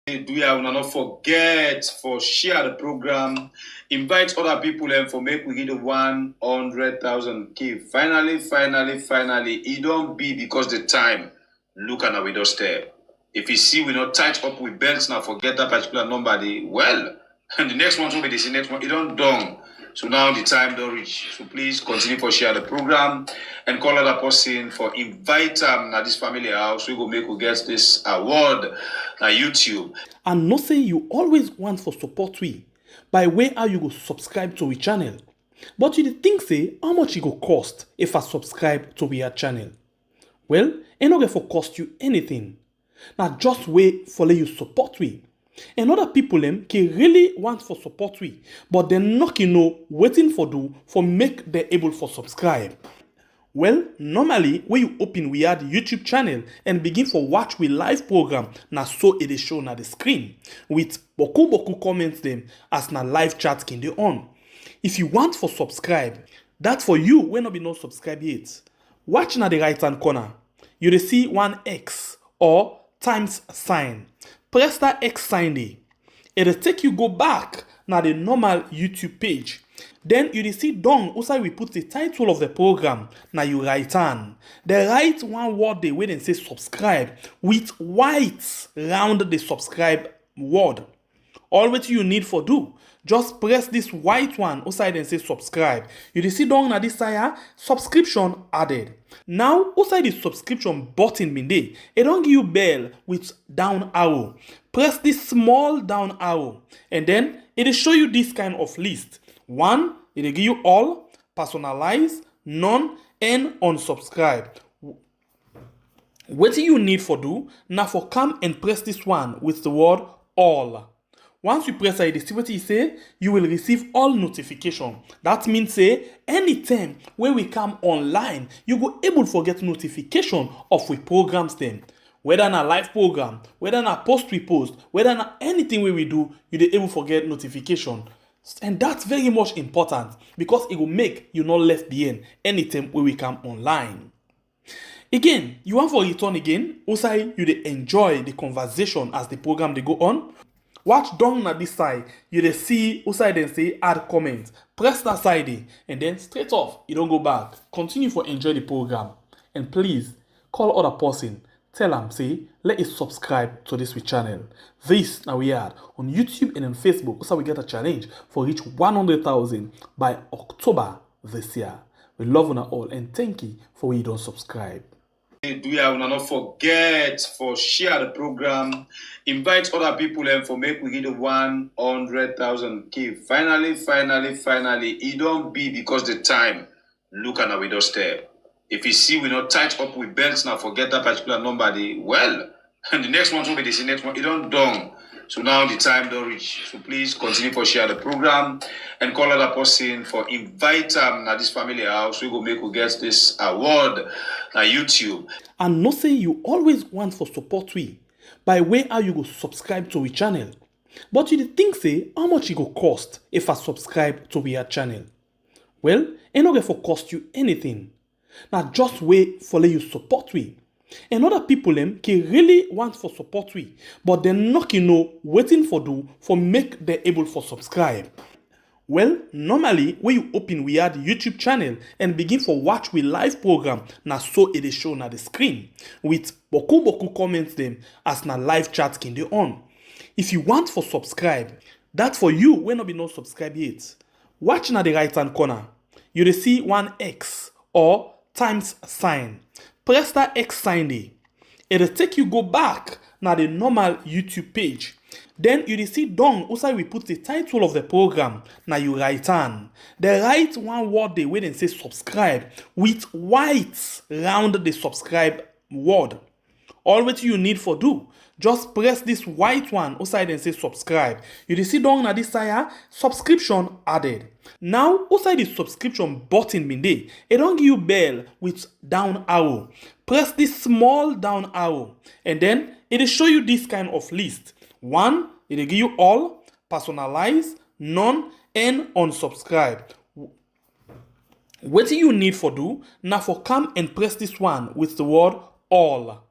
Do you not forget for share the program, invite other people and for make we get the 100,000 key. Finally, it don't be because the time look at our doorstep. If you see we not tight up with belts now, forget that particular number. Well, and the next one will be the next one. It don't done. So now the time don't reach. So please continue for share the program and call other person for invite them at this family house. We go make we get this award na YouTube. And no say you always want for support we by way how you go subscribe to we channel. But you dey think say how much it go cost if I subscribe to we channel? Well, it no get for cost you anything. Now just wait for let you support we. And other people can really want for support we, but they not know waiting for do for make they able for subscribe. Well, normally when you open we add YouTube channel and begin for watch we live program, na so it is shown na the screen with boku comments them as na live chat can dey on. If you want for subscribe, that for you when not be no subscribe yet. Watch na the right hand corner. You dey see one X or times sign. Press that X sign there. It'll take you go back na the normal YouTube page. Then you see down also we put the title of the program. Now you write on. They write one word they wait and say subscribe with white round the subscribe word. All what you need for do, just press this white one outside and say subscribe. You see down na this side subscription added. Now outside the subscription button bin there, it don't give you bell with down arrow. Press this small down arrow and then it will show you this kind of list. One, it will give you all, personalize, none, and unsubscribe. What you need for do, now for come and press this one with the word all. Once you press it, see what it say, you will receive all notification. That means say, anytime when we come online, you go able to get notification of we programs them. Whether na live program, whether na post we post, whether na anything we do, you dey able to get notification. And that's very much important because it will make you not left behind anytime when we come online. Again, you want for return again, also you dey enjoy the conversation as the program they go on. Watch down at this side, you dey see outside then say add comment. Press that side there, and then straight off, you don't go back. Continue for enjoy the program. And please call other person. Tell them say let us subscribe to this channel. This now we are on YouTube and on Facebook. Also we get a challenge for reach 100,000 by October this year. We love you all and thank you for when you don't subscribe. Do you not forget for share the program, invite other people and for make we get the 100,000 key. Finally, it don't be because the time look at our doorstep. If you see we not tight up with belts now, forget that particular number. Well, and the next one will be the next one. It don't done. So now the time don't reach. So please continue for share the program and call other person for invite them at this family house. We go make we get this award na YouTube. And no say you always want for support we by way how you go subscribe to we channel. But you dey think say how much it go cost if I subscribe to we channel? Well, it no get for cost you anything. Now just wait for let you support we. And other people can really want for support we, but they not know waiting for do for make they able for subscribe. Well, normally when you open we add YouTube channel and begin for watch we live program, na so it is shown at the screen with boku comments them as na live chat can dey on. If you want for subscribe, that for you when not be no subscribe yet. Watch na the right hand corner. You dey see one X or times sign. Press that X sign there. It'll take you go back na the normal YouTube page. Then you see down also we put the title of the program. Now you write on. They write one word they wait and say subscribe with white round the subscribe word. All what you need for do, just press this white one outside and say subscribe. You see down at this side subscription added. Now outside the subscription button bin there, it don't give you bell with down arrow. Press this small down arrow and then it will show you this kind of list. One, it will give you all, personalize, none, and unsubscribe. What you need for do now for come and press this one with the word all.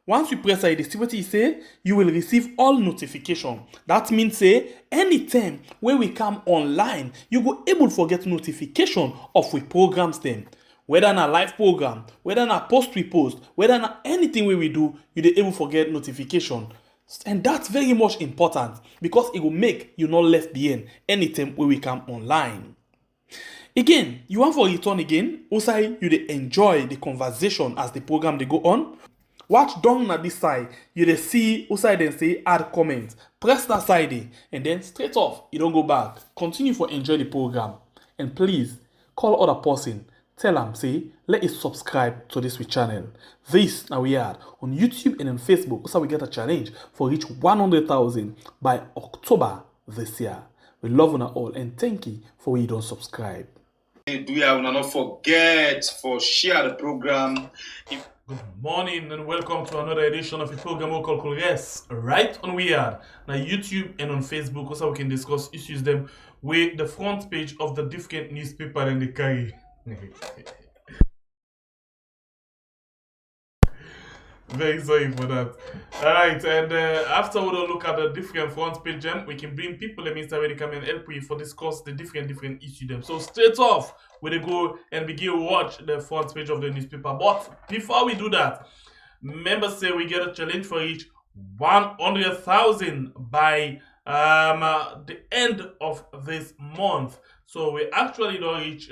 Once you press it, see what it say, you will receive all notification. That means say anytime when we come online, you go able to get notification of we programs them. Whether na live program, whether na post we post, whether na anything we do, you dey able to get notification. And that's very much important because it will make you not left behind anytime when we come online. Again, you want for return again, also you dey enjoy the conversation as the program they go on. Watch down at this side, you dey see outside then say add comment. Press that side and then straight off, you don't go back. Continue for enjoy the program. And please call other person. Tell them say let us subscribe to this channel. This now we are on YouTube and on Facebook. Also we get a challenge for reach 100,000 by October this year. We love you all and thank you for when you don't subscribe. Do you not forget for share the program. Good morning and welcome to another edition of a program we call Yes, right on We Are on YouTube and on Facebook. Also we can discuss issues them with the front page of the different newspaper and the carry. Very sorry for that. Alright, and after we don't look at the different front page them, we can bring people that means that they come and help you for discuss the different issues them. So straight off, we go and begin to watch the front page of the newspaper. But before we do that, members say we get a challenge for each 100,000 by the end of this month. So we actually don't reach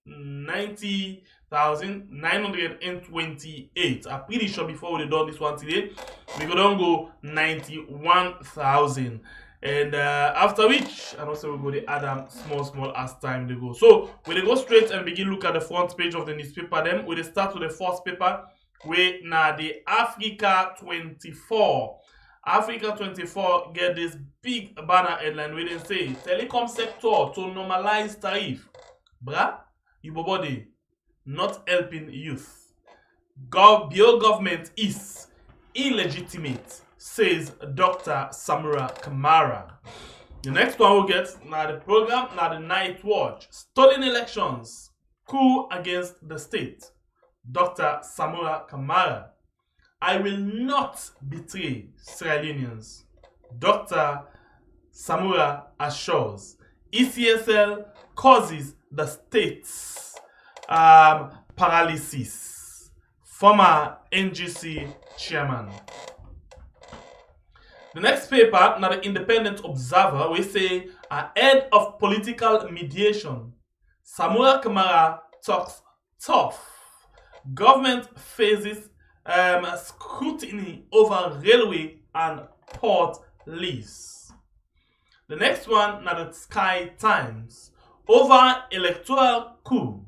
90,928. I'm pretty sure before we done this one today, we gonna go 91,000. And after which, and also we go to add them small as time they go. So we go straight and begin look at the front page of the newspaper. Then we start with the first paper, where now the Africa 24. Africa 24 get this big banner headline where they say telecom sector to normalize tariff. Bruh, you body not helping youth. Your government is illegitimate, says Dr. Samura Kamara. The next one we'll get now the program, now the night watch. Stolen elections, coup against the state. Dr. Samura Kamara. I will not betray Sierra Leoneans. Dr. Samura assures. ECSL causes the state's paralysis. Former NGC chairman. The next paper, now the Independent Observer, we say ahead of political mediation, Samura Kamara talks tough. Government faces scrutiny over railway and port lease. The next one, now the Sky Times. Over electoral coup,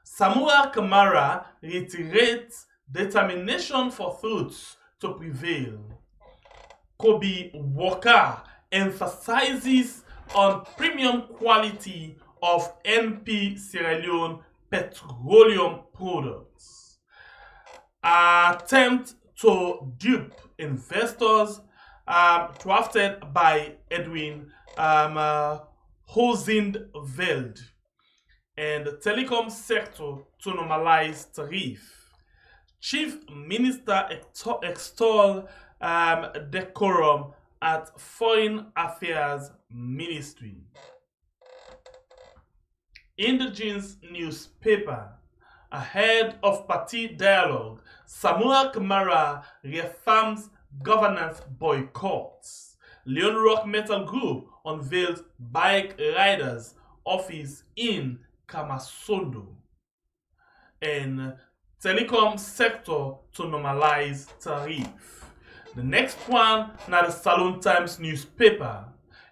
Samura Kamara reiterates determination for truth to prevail. Kobe Walker emphasizes on premium quality of NP Sierra Leone petroleum products. Attempt to dupe investors drafted by Edwin Hosindveld, and the telecom sector to normalize tariff. Chief Minister extol decorum at Foreign Affairs Ministry. Indigenous newspaper. Ahead of party dialogue, Samura Kamara reaffirms governance boycotts. Leon Rock Metal Group unveils bike riders office in Kamasondo. And telecom sector to normalize tariff. The next one, now the Salon Times newspaper.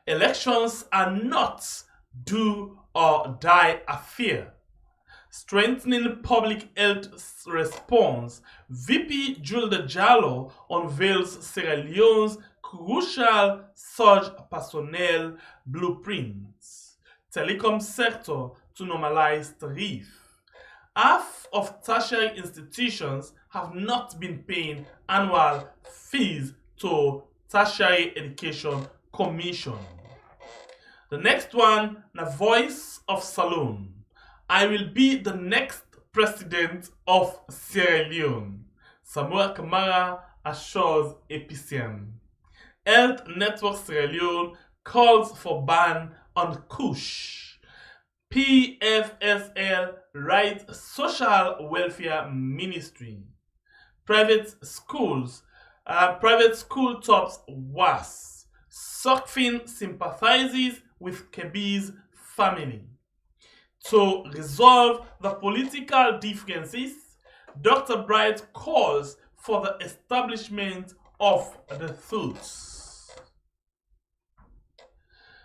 Elections are not do or die affair. Strengthening public health response. VP Julda Jallo unveils Sierra Leone's crucial surge personnel blueprints. Telecom sector to normalize tariff. Half of tertiary institutions have not been paying annual fees to Tertiary Education Commission. The next one, the Voice of Salone. I will be the next president of Sierra Leone. Samura Kamara assures APCM. Health Network Sierra Leone calls for ban on Kush. PFSL writes Social Welfare Ministry. Private school tops WAS. SOCFIN sympathizes with Kebi's family. To resolve the political differences, Dr. Bright calls for the establishment of the truth.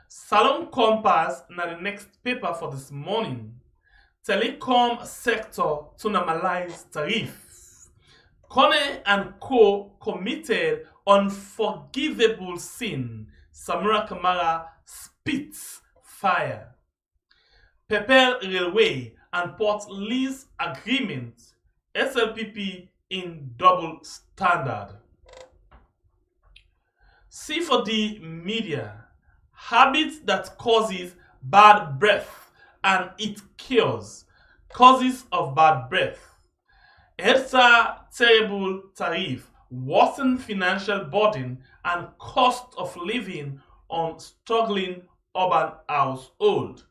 Salon Compass na the next paper for this morning. Telecom sector to normalize tariff. Kone and Co. committed unforgivable sin. Samura Kamara spits fire. Pepel Railway and Port Lease Agreement. SLPP in double standard. C4D Media. Habit that causes bad breath and it cures. Causes of bad breath. EDSA terrible tariff, worsen financial burden and cost of living on struggling urban household.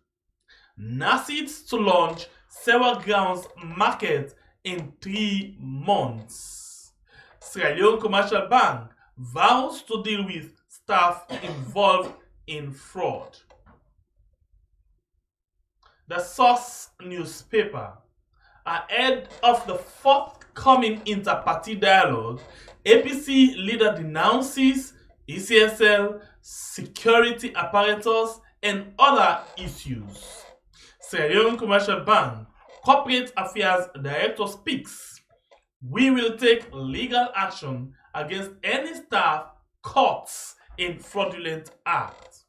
NACID to launch several grounds market in 3 months. Sierra Leone Commercial Bank vows to deal with staff involved in fraud. The Source newspaper. Ahead of the forthcoming inter-party dialogue, APC leader denounces ECSL, security apparatus, and other issues. Sierra Leone Commercial Bank Corporate Affairs Director speaks. We will take legal action against any staff caught in fraudulent acts.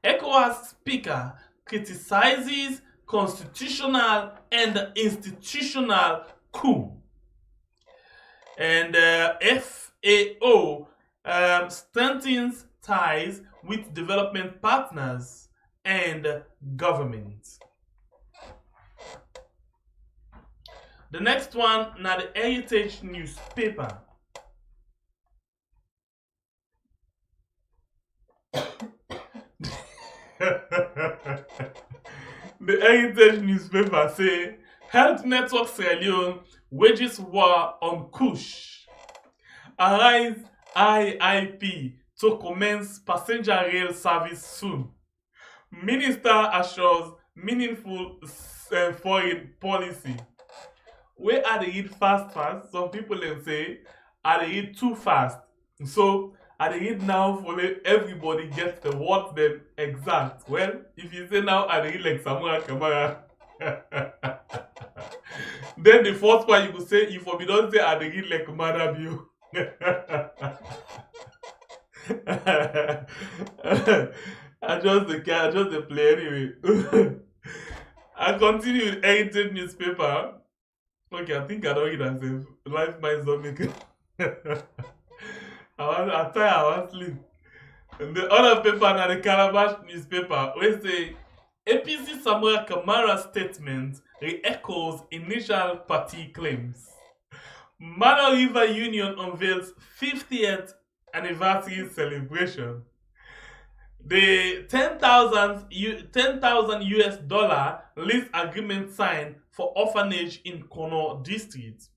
ECOWAS Speaker criticizes constitutional and institutional coup. And FAO strengthens ties with development partners and government. The next one, now the Heritage newspaper. The Heritage newspaper say Health Network Sierra Leone wages war on Kush. Arise IIP to commence passenger rail service soon. Minister assures meaningful foreign policy. Where I dey read fast, some people dem say I dey read too fast. So I dey read now for everybody get the word them exact. Well, if you say now I dey read like Samura Kamara, then the first part you could say if you don't say I dey read like Madabio. I just the play anyway. I continue with Heritage newspaper. Okay, I think I don't read myself. Life minds don't make it. I want sleep. And the other paper na the Calabash newspaper wey say APC Samura Kamara statement re-echoes initial party claims. Mano River Union unveils 50th anniversary celebration. The $10,000 US lease agreement signed for orphanage in Kono district.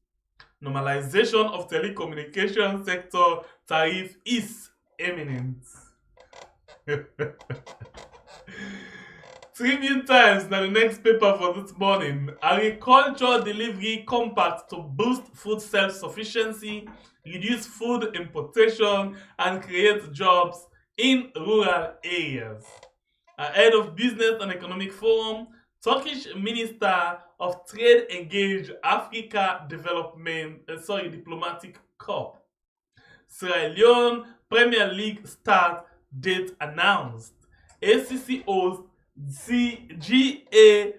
Normalization of telecommunication sector tariff is imminent. Tribune Times now the next paper for this morning. Agriculture delivery compact to boost food self-sufficiency, reduce food importation, and create jobs in rural areas. Ahead of Business and Economic Forum, Turkish Minister of Trade engaged Africa Diplomatic Corps. Sierra Leone Premier League start date announced. ACC hosts GACCIGR.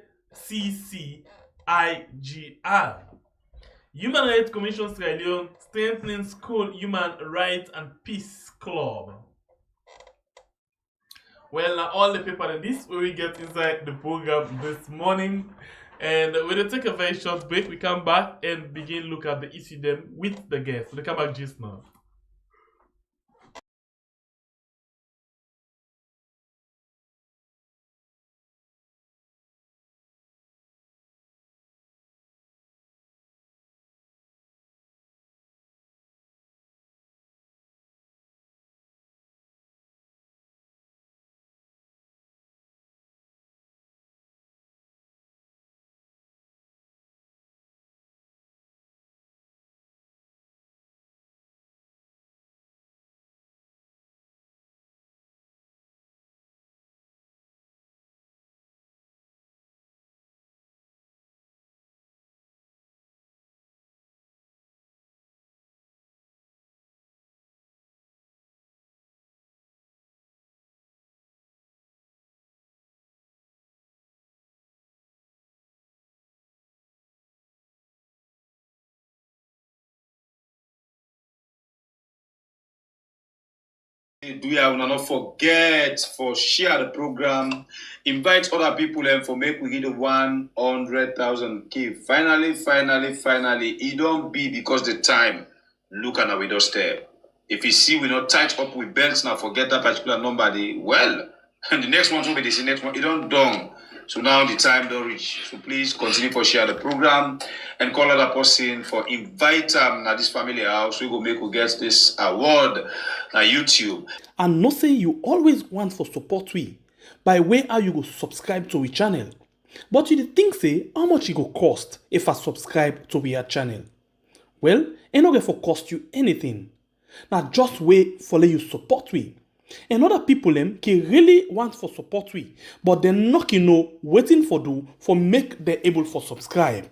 Human Rights Commission Sierra Leone strengthening school human rights and peace club. Well, now all the paper in this we get inside the program this morning. And we'll take a very short break. We come back and begin look at the issue then with the guests. We come back just now. Do ya una not forget for share the program, invite other people and for make we get 100,000 K. Finally, it don't be because the time look at our doorstep. If you see we not tight up with belts now forget that particular number, well, and the next one will be the next one. It don't done. So now the time don't reach. So please continue for share the program and call other person for invite them at this family house. We go make we get this award na YouTube. And no say you always want for support we by way how you go subscribe to we channel. But you think say how much it go cost if I subscribe to we channel? Well, it no get for cost you anything. Now just wait for let you support we. And other people them can really want for support we, but they not know waiting for do for make them able for subscribe.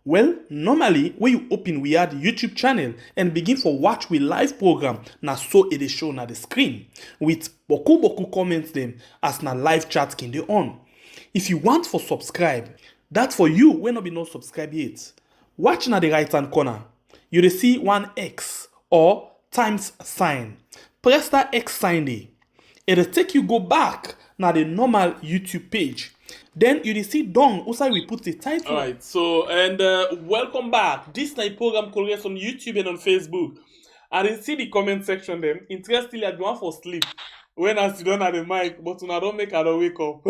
Well, normally when you open we add YouTube channel and begin for watch we live program na so it is shown na the screen with boku comments them as na live chat can dey on. If you want for subscribe, that for you when not be no subscribe yet. Watch na the right hand corner. You dey see one X or times sign. Press that X sign there. It'll take you go back na the normal YouTube page. Then you see down outside we put the title. Alright, so and welcome back. This night program called on YouTube and on Facebook. And you see the comment section them. Interestingly, I do want for sleep when I sit down at the mic, but when I don't make I don't wake up.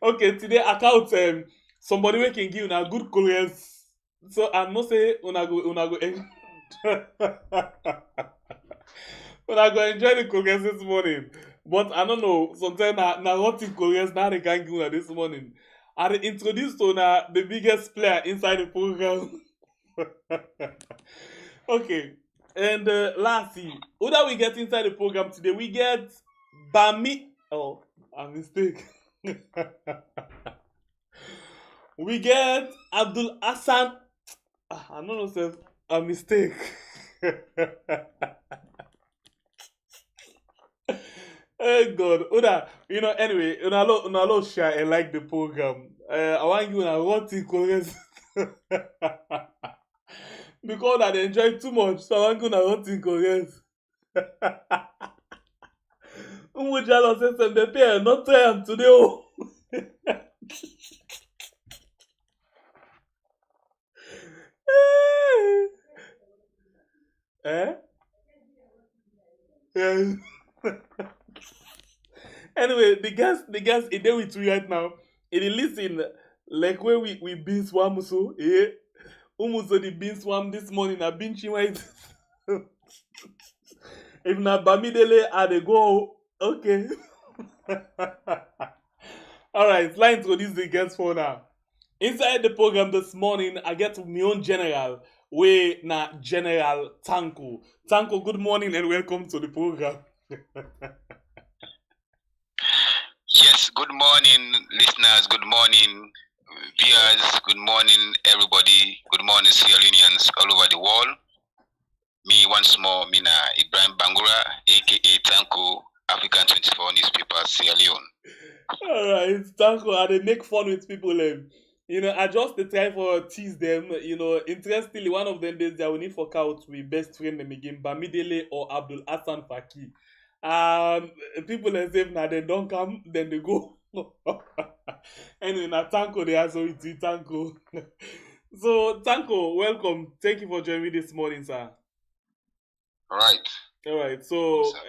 Okay, today I count somebody we can give a good comments. So I'm not say una go But I go enjoy the comments this morning. But I don't know, sometimes na what in Koreans now they can give this morning. I introduced to the biggest player inside the program. Okay. And lastly, who that we get inside the program today? We get Bami. Oh, a mistake. We get Abdul Hassan. I don't know, sir. A mistake. Oh God, Una, anyway, Una share and like the program. I want you to want to correct because I enjoy too much, so I want you to want to correct. Umujalo says the pair not try am today. Oh. Eh? Yeah. Anyway, the guys is there with you right now. It is listen like where we been swam so Umuso the bean swam this morning I been white. If na Bamidele I dey go okay. Alright, let's introduce the guests for now. Inside the program this morning, I get my own general, we na General Tanko. Tanko, good morning and welcome to the program. Yes, good morning, listeners. Good morning, viewers. Good morning, everybody. Good morning, Sierra Leoneans all over the world. Me once more, Mina Ibrahim Bangura, aka Tanko, African 24 newspaper, Sierra Leone. Alright, Tanko, I dey make fun with people. I just dey try for tease them. Interestingly, one of them days that we need for couch we best friend them again, Bamidele or Abdul Hassan Faki. People say now they don't come, then they go. Anyway, now Tanko they answer with you, Tanko. So Tanko, welcome. Thank you for joining me this morning, sir. All right. All right. Welcome, So sir.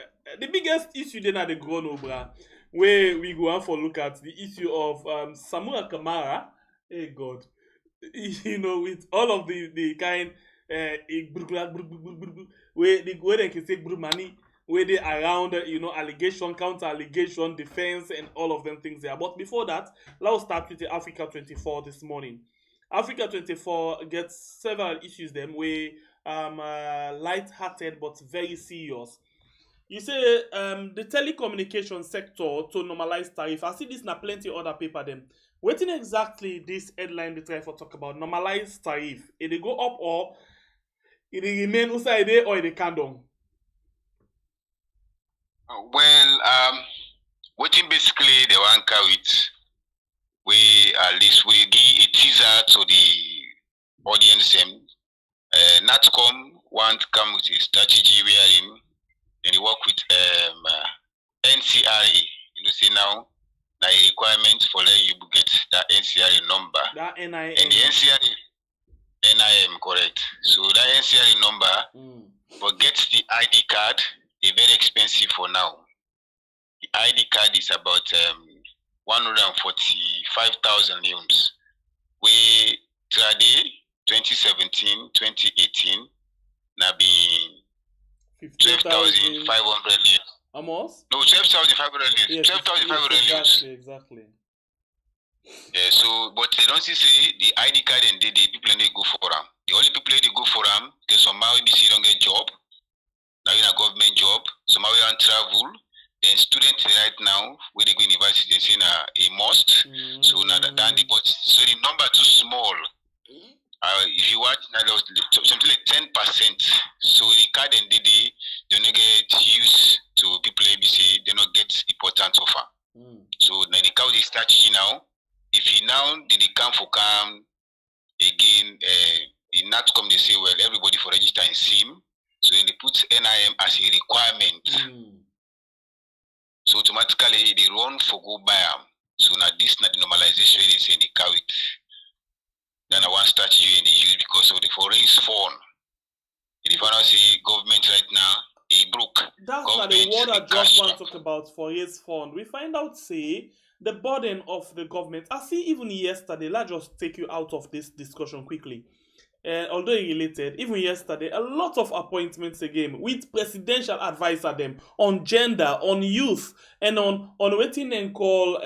the biggest issue then at the grown obra, where we go on for look at the issue of Samura Kamara. Hey God, you know, with all of the kind where they can say money, where they around you know allegation, counter allegation, defense, and all of them things there. But before that, let's start with the Africa 24 this morning. Africa 24 gets several issues them where light-hearted but very serious. You say the telecommunication sector to normalize tariff. I see this na plenty other paper them. Wetin exactly this headline they try for talk about normalize tariff? It dey go up or it dey remain outside there or it dey come down? Well, waiting basically the one with we at least we give a teaser to the audience. Natcom want come with a strategy wherein they work with NCRA. You know, say now the requirement for letting you get that NCRA number. That NIM. And the NCRA NIM, correct. So that NCRA number, but get the ID card, is very expensive for now. The ID card is about 145,000 leones. We trade 2017, 2018, now be 12,500 leones. Almost? No, 12,500 leones. Yes, 12,500 leones. Exactly. Yeah, so, but they don't see the ID card and the people they go for them. The only people they go for them, they somehow they don't get job. Now in a government job, somehow you want travel. Then students right now, where they go university, they say a must. So now that but so the number too small. If you watch now there was something like 10%. So the card and they don't get used to people ABC, they don't get important offer. So now the card is strategy now. If you now did they come for come again, the NATCOM they say well everybody for register in SIM, so they put NIM as a requirement. So automatically they run for go buy them. So now this not the normalization they say they carry it. Then I want strategy in the use because of the foreign fund. If you want to see government right now, they broke. That's not the word I just want to talk about for his fund. We find out say the burden of the government. I see even yesterday, let's just take you out of this discussion quickly. Although related, even yesterday, a lot of appointments again with presidential advisor them on gender, on youth, and on what they call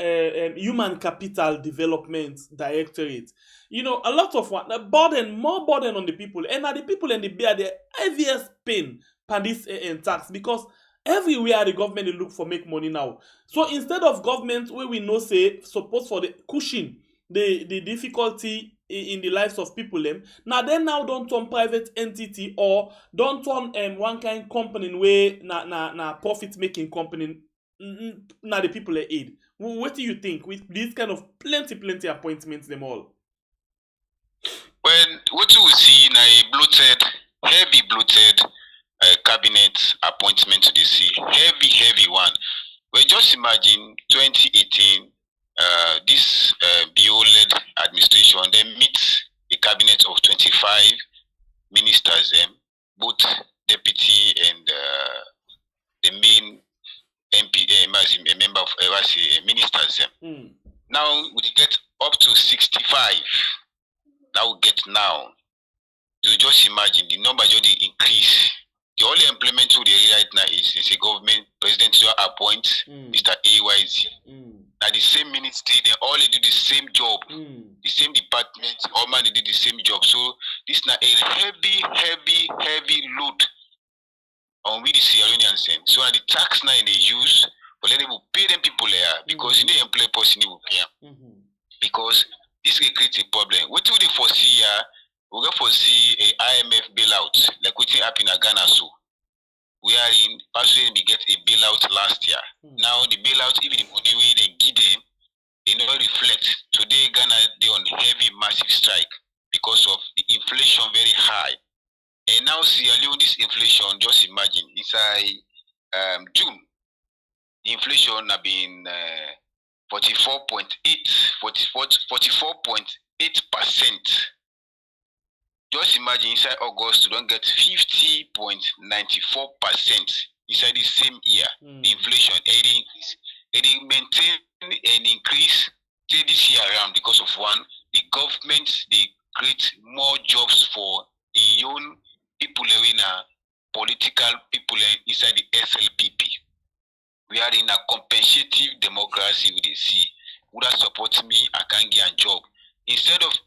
human capital development directorate. You know, a lot of what the burden, more burden on the people, and are the people and the bear the heaviest pain per this tax because everywhere the government they look for make money now. So instead of government where we know say support for the cushion the difficulty in the lives of people them now they now don't turn private entity or don't turn one kind company way na profit making company na the people they aid. What do you think with this kind of plenty appointments them all? Well, what you will see now a bloated, heavy bloated cabinet appointment to the sea, heavy one. Well, just imagine 2018. This BO-led administration, they meet a cabinet of 25 ministers, both deputy and the main MP, a member of ministers. Now we get up to 65. Now we get now. You just imagine the number just increase. The only implement to the right now is a government president to appoint Mr. AYZ. Now the same ministry, they all do the same job, the same department, all man they do the same job. So this now a heavy load on we the Sierra Leoneans. So the tax now they use, but then they will pay them people there because they employ person they will pay. Because this will create a problem. What do they foresee here? We go foresee a IMF bailout, like what happened in Ghana. So we are in actually we get a bailout last year. Now the bailout, even the money way they give them, they never reflect. Today Ghana they on heavy massive strike because of the inflation very high. And now Sierra Leone this inflation, just imagine inside June, the inflation have been 44.8%. Just imagine inside August, you don't get 50.94% inside the same year. The inflation, it maintain an increase till this year around because of one, the government, they create more jobs for young people in a political people inside the SLPP. We are in a compensative democracy with the C. Would that support me? I can't get a job. Instead of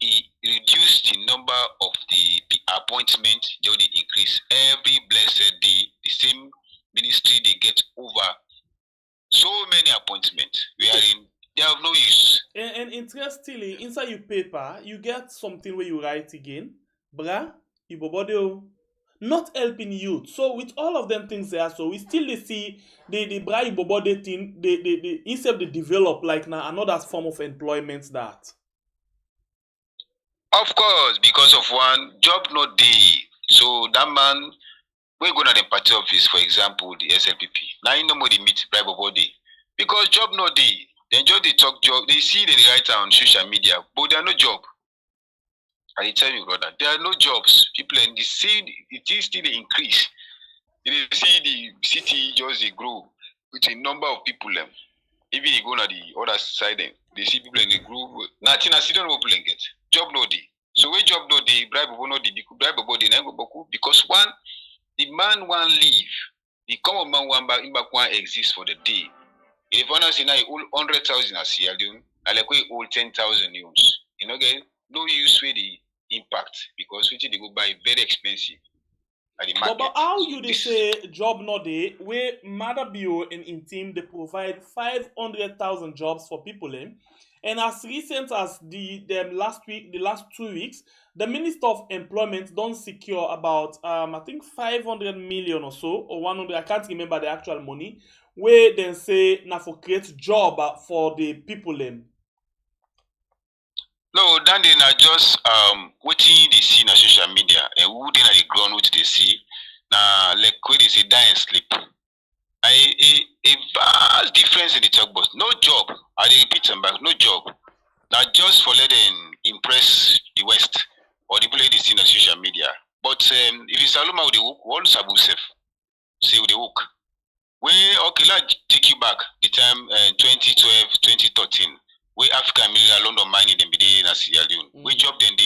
reduce the number of the appointments, they only increase every blessed day. The same ministry they get over so many appointments. We are in. They have no use. And interestingly, inside your paper, you get something where you write again, bra, ibobodeo, not helping youth. So with all of them things there, so we still see the bra ibobode thing. They instead they develop like now another form of employment that. Of course, because of one job not day. So that man, we're going to the party office, for example, the SLPP. Now you know more they meet bribe body. Because job not day. Then job they talk job, they see they write on social media, but there are no job. I tell you, brother, there are no jobs. People and they see it is still increase. You see the city just they grow with a number of people. Even you go on the other side, they see people and they grow. Nothing as you don't know people get. Job no day. So when job no day, bribe no day, bribe body because one, the man one leave, the common man one back one exists for the day. If one has now all 100,000 as Sierra Leone, I like we all 10,000 use. You know, get no use for the impact because which they go buy very expensive at the market. But how you they say job not day where Mother Bio and in team they provide 500,000 jobs for people and as recent as the last 2 weeks, the Minister of Employment don't secure about I think 500 million or so or 100. I can't remember the actual money. Where then say now for create job for the people No, then they are just waiting they see on social media and who then are the ground which they see. Now like when they say die and sleep. A vast difference in the talk box. No job. I repeat them back, no job. Now just for letting impress the West or the people they see on social media. But if it's Saloma with the work, all Sabu safe. Say with the work. Okay, let's take you back the time 2012, 2013, where African million London mining them be in Sierra Leone. We job then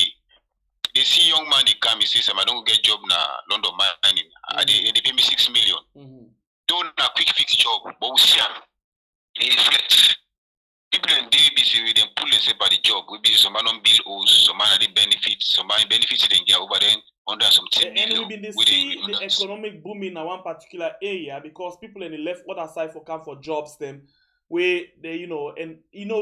they see young man they come, he says, I don't get job now London mining. They pay me 6 million. Don't a quick fix job, but we see it reflects. People in day busy with them pull and say by the job. We be some man on bill owes, some man the benefits, some man benefits they get over then. And we've been see the economic booming in one particular area because people in the left other side for come for jobs them where they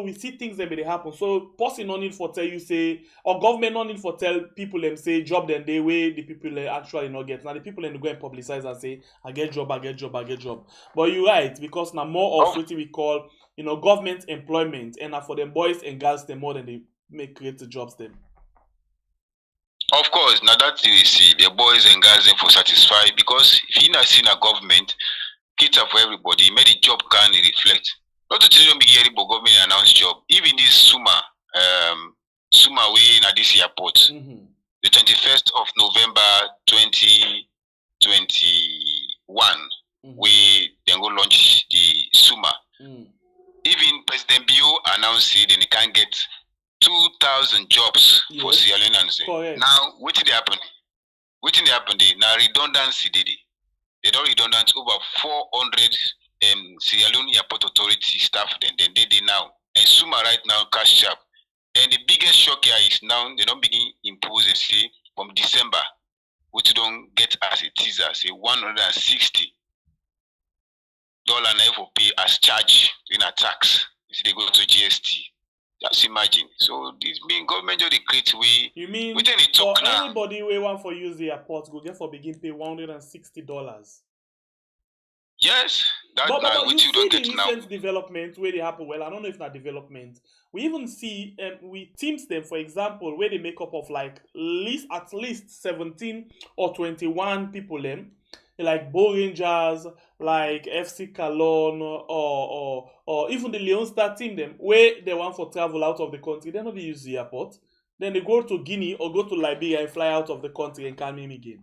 we see things that may happen. So person no need for tell you say or government no need for tell people them say job then they way the people actually not get. Now the people go and publicize and say I get job. But you're right because now more of what we call government employment and for them boys and girls them more than they make create the jobs them. Of course, now that you see the boys and girls for satisfy because if you not seen a government cater for everybody, make the job can reflect. Not to tell them be here government announce job. Even this Suma way in this airport, the 21st of November 2021, we then go launch the Suma. Even President Bio announced it and he can get 2,000 jobs for Sierra Leoneans. Now, what did happen? Now redundancy did it. They don't redundant over 400 Sierra Leone Airport Authority staff. Then they now. And Suma right now cash sharp. And the biggest shock here is now they don't begin impose and say from December, which you don't get as a teaser, say $160 now for pay as charge in a tax. You see, they go to GST. Just imagine. So this mean government just create way. You mean within the talk for now. anybody we want for use the airport go get for begin pay $160. Yes, that but which you don't get now. Recent development where they happen. Well, I don't know if not development. We even see we teams them, for example, where they make up of like at least 17 or 21 people them. like Bo Rangers, like FC Cologne, or even the Leon Star team them, where they want for travel out of the country, they not use the airport. Then they go to Guinea or go to Liberia and fly out of the country and come in again.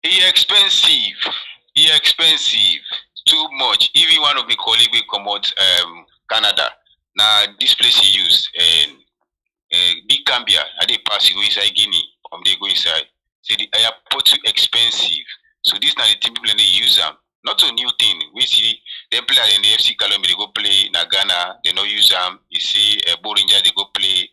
It's expensive. It's expensive. Too much. Even one of my colleagues will come out Canada. Now this place he use big Gambia. I they pass you go inside Guinea. They go inside. So the airport too expensive. So this now the team people they use them. Not a new thing. We see they play in the FC Colombia, they go play in Ghana, they no use them. You see Bollinger, they go play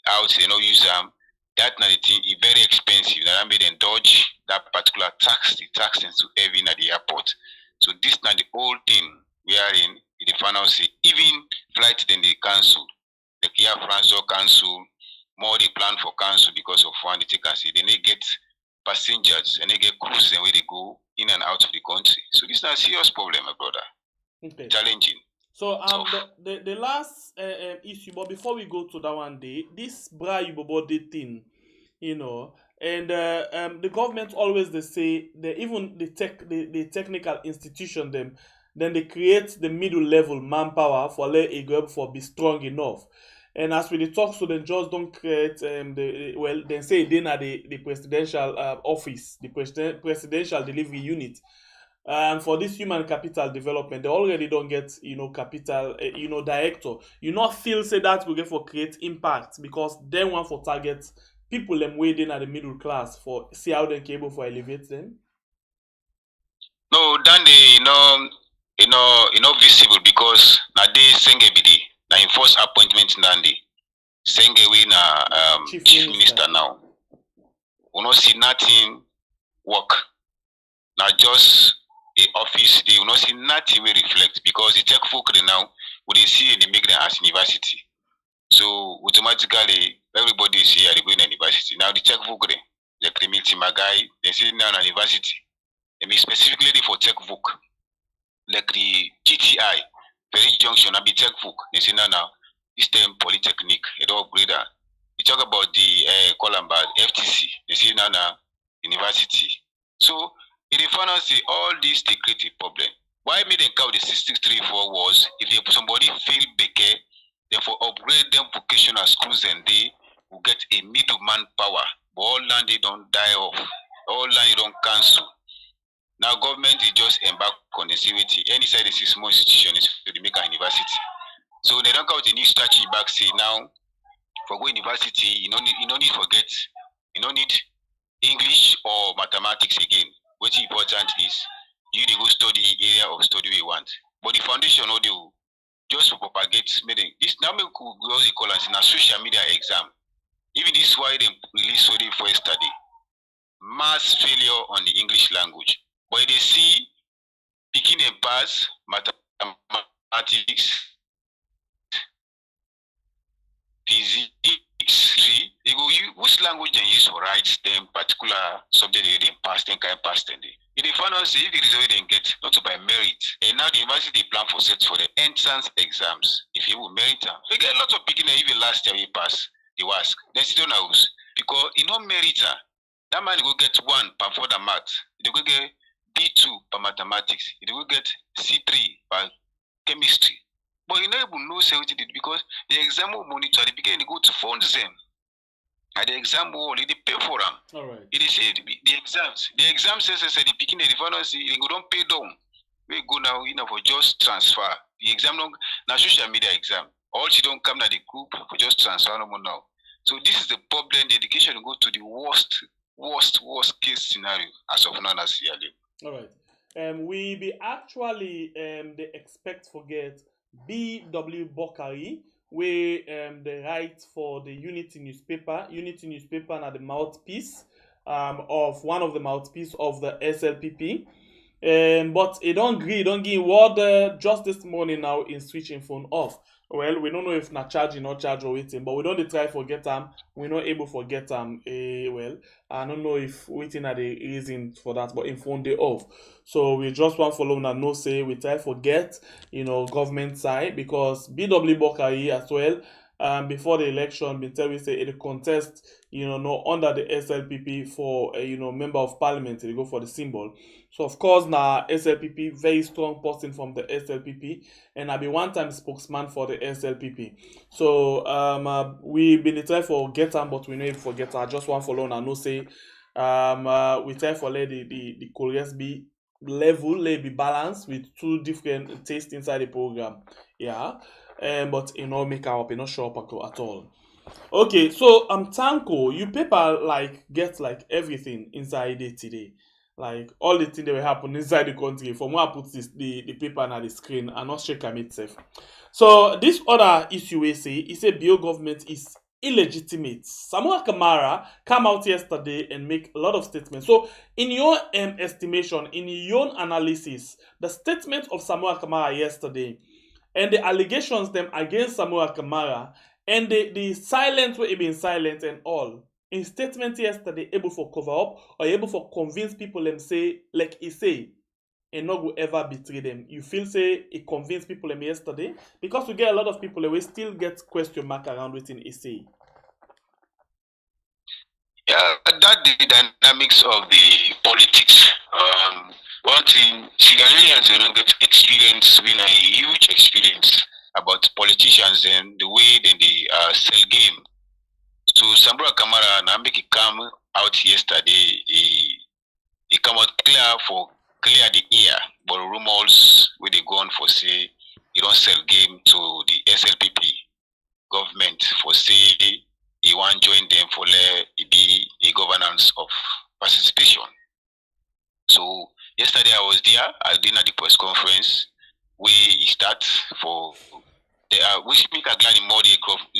out, they no use them. That now the thing is very expensive. Now made them dodge that particular tax, the tax is too heavy at the airport. So this now the whole thing we are in the final say, even flight then they cancel. The Air France will cancel, more they plan for cancel because of one they take and say, then they get passengers and they get cruises and where they go in and out of the country. So this is a serious problem, my brother. Okay. Challenging. So the last issue, but before we go to that one day, this Bra Yubobo thing, you know, and the government always they say that even the technical institution them, then they create the middle level manpower for let a group for be strong enough. And as we talk, so they just don't create then say then at the presidential office, the presidential delivery unit. And for this human capital development, they already don't get capital director. You not feel say that we get for create impact because they want for target people them waiting at the middle class for see how they able for elevate them. No, then they visible because now they Senge BD. Now in first appointment Nandi. Senge we na chief minister now. We not see nothing work. Now just the office, they will not see nothing will reflect because the tech folk now would they see in the migrant as university. So automatically everybody is here they go in university. Now the tech folk the community magai, they see now university. They mean specifically for tech folk. Like the GTI, very junction and be tech folk. They say now Eastern Polytechnic, it all upgrader. We talk about the Columba FTC, they say now university. So in the final say all these they create a problem. Why made them count the 634 was if somebody feel beke, then for upgrade them vocational schools and they will get a middleman power. But all land they don't die off. All land you don't cancel. Now government is just embark on the CVT. Any side is a small institution is to make a university. So they don't count a new statute back say now for go university, you don't need forget, you don't need English or mathematics again. What's important is you go study area of study we want. But the foundation or they just for propagate meeting. This now we could go call as in a social media exam. Even this why they release study for yesterday. Mass failure on the English language. But they see picking and pass mathematics, physics, they go use which language they use for write them particular subject they didn't pass them kind pass them. In the final say if the result they get not to by merit. And now the university plan for set for the entrance exams. If you will merit them. They get a lot of beginner even last year we pass, they ask. They still know because you know merit that man go get 1 for the math. They go get B2 for mathematics. They will get C3 for chemistry. But you know no say what it did because the exam will monitor at the beginning, they go to fund them. At the exam will they pay for them. All right. It is the exams. The exam says at the beginning, the final say they go don't pay down. We go now, for just transfer. The exam don't now social media exam. All she don't come to the group for just transfer no more now. So this is the problem. The education will go to the worst case scenario as of now as yearly. All right. We be actually they expect forget B.W. Bokari, where they write for the Unity newspaper. Unity newspaper and the mouthpiece of one of the mouthpiece of the SLPP. But it don't give word just this morning now in switching phone off. Well, we don't know if not charge or not charge or waiting, but we don't try forget them. We're not able to forget them. Well, I don't know if waiting are the reason for that, but in phone they off. So we just want follow that no say we try forget, government side because BW Bokari as well. before the election, been tell we say the contest, no under the SLPP for member of parliament, they go for the symbol. So of course now SLPP very strong person from the SLPP, and I be one time spokesman for the SLPP. So we been try for get am, but we know if forget I just want follow and no say we try for let the couriers be level, let be balanced with two different tastes inside the program. Yeah. But it not make up, it not show up at all. Okay, so Tanko, you paper like get like everything inside it today. Like all the things that will happen inside the country. From where I put this the paper on the screen and not shake itself. So this other issue we say is a bio government is illegitimate. Samuel Kamara came out yesterday and make a lot of statements. So in your estimation, in your analysis, the statement of Samuel Kamara yesterday and the allegations them against Samuel Kamara and the silence where he been silent and all in statement yesterday able for cover up or able for convince people them say like he say and not will ever betray them. You feel say it convinced people them yesterday because we get a lot of people that will still get question mark around within he say. Yeah, that the dynamics of the politics. One thing, Sierra don't get experience, really a huge experience about politicians and the way they sell game. So Sambura Kamara now make it come out yesterday. He come out clear the ear, but rumors where they go on for say you don't sell game to the SLPP government for say he want join them for let it be a governance of participation. So yesterday I was there. I did at the press conference. We start for we speak a glad more the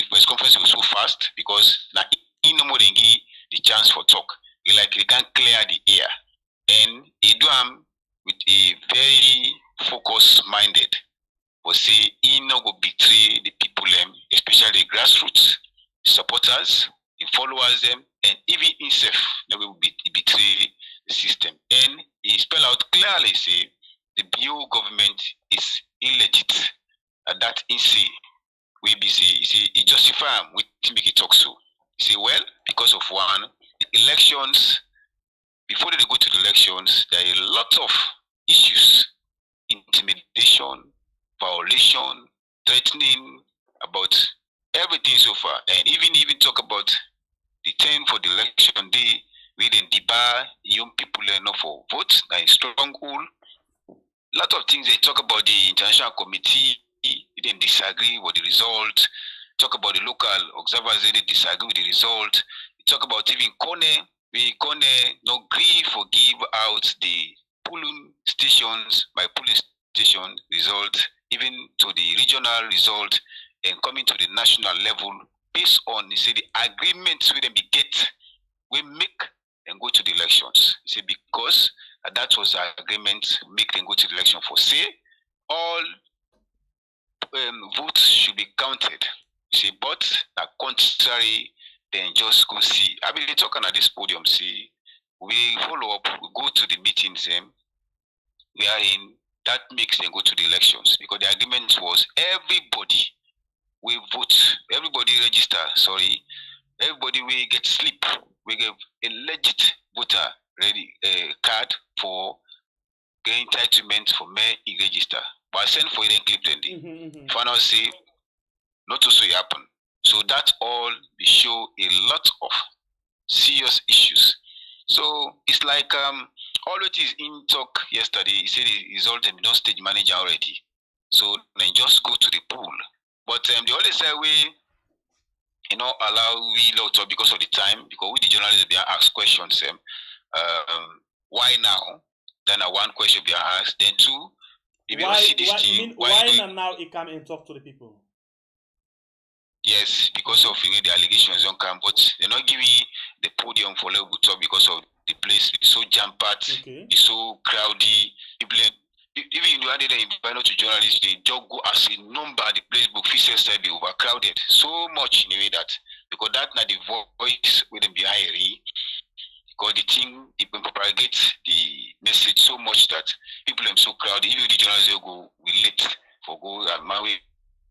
press conference was so fast because now he no more than give the chance for talk. He can clear the air. And he do with a very focused minded. But say he no go betray the people especially the grassroots, the supporters, the followers them, and even himself no go betray the system. And he spell out clearly say the BO government is illegit. And that in say we be say he justify him with make it talk so. He say well because of one the elections. Before they go to the elections, there are a lot of issues, intimidation, violation, threatening about everything so far, and even talk about the time for the election day, we then debar young people enough for vote, and stronghold. A lot of things they talk about the international committee, they then disagree with the result. Talk about the local observers, they disagree with the result. They talk about even Kone. We no agree for give out the polling stations by polling station result, even to the regional result, and coming to the national level based on say the agreements we then be get, we make and go to the elections. Say because that was the agreement, make them go to the election for say all votes should be counted. Say but contrary. Then just go see. I mean, they talking at this podium. See, we follow up. We go to the meetings. We are in that makes them go to the elections because the agreement was everybody we vote, everybody register. Sorry, everybody we get slip. We get a legit voter ready card for getting entitlement for me register. But I send for it and clip them. Final say not to so happen. So that all we show a lot of serious issues. So it's like all it is in talk yesterday, he said the result and don't stage manager already. So then just go to the pool. But they always say we allow we lot talk because of the time, because we the journalists be asked questions. Why now? Then one question be asked. Then two, if you see this thing, why now he come and talk to the people? Yes, because of the allegations don't come, but they're not giving the podium for level talk because of the place. It's so jam-packed, it's so crowded. People, even you added an invite to journalists, they just go as a number, the place book features will be overcrowded so much in a way that because that not the voice with them behind because the thing it will propagate the message so much that people are so crowded. Even the journalists will go we late for go my way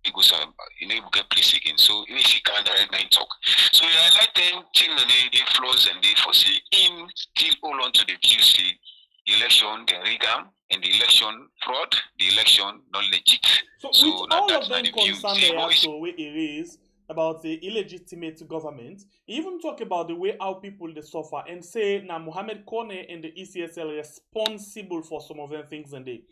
he goes you know, he get place again. So if he can't direct nine talk. So I like them till the flaws and they foresee him still hold on to the QC election, the rigor, and the election fraud, the election not legit. So So with now all that's of not them the view. concerned See, they have boys. to we erase about the illegitimate government, even talk about the way how people they suffer and say now Mohammed Kone and the ECSL responsible for some of them things and they.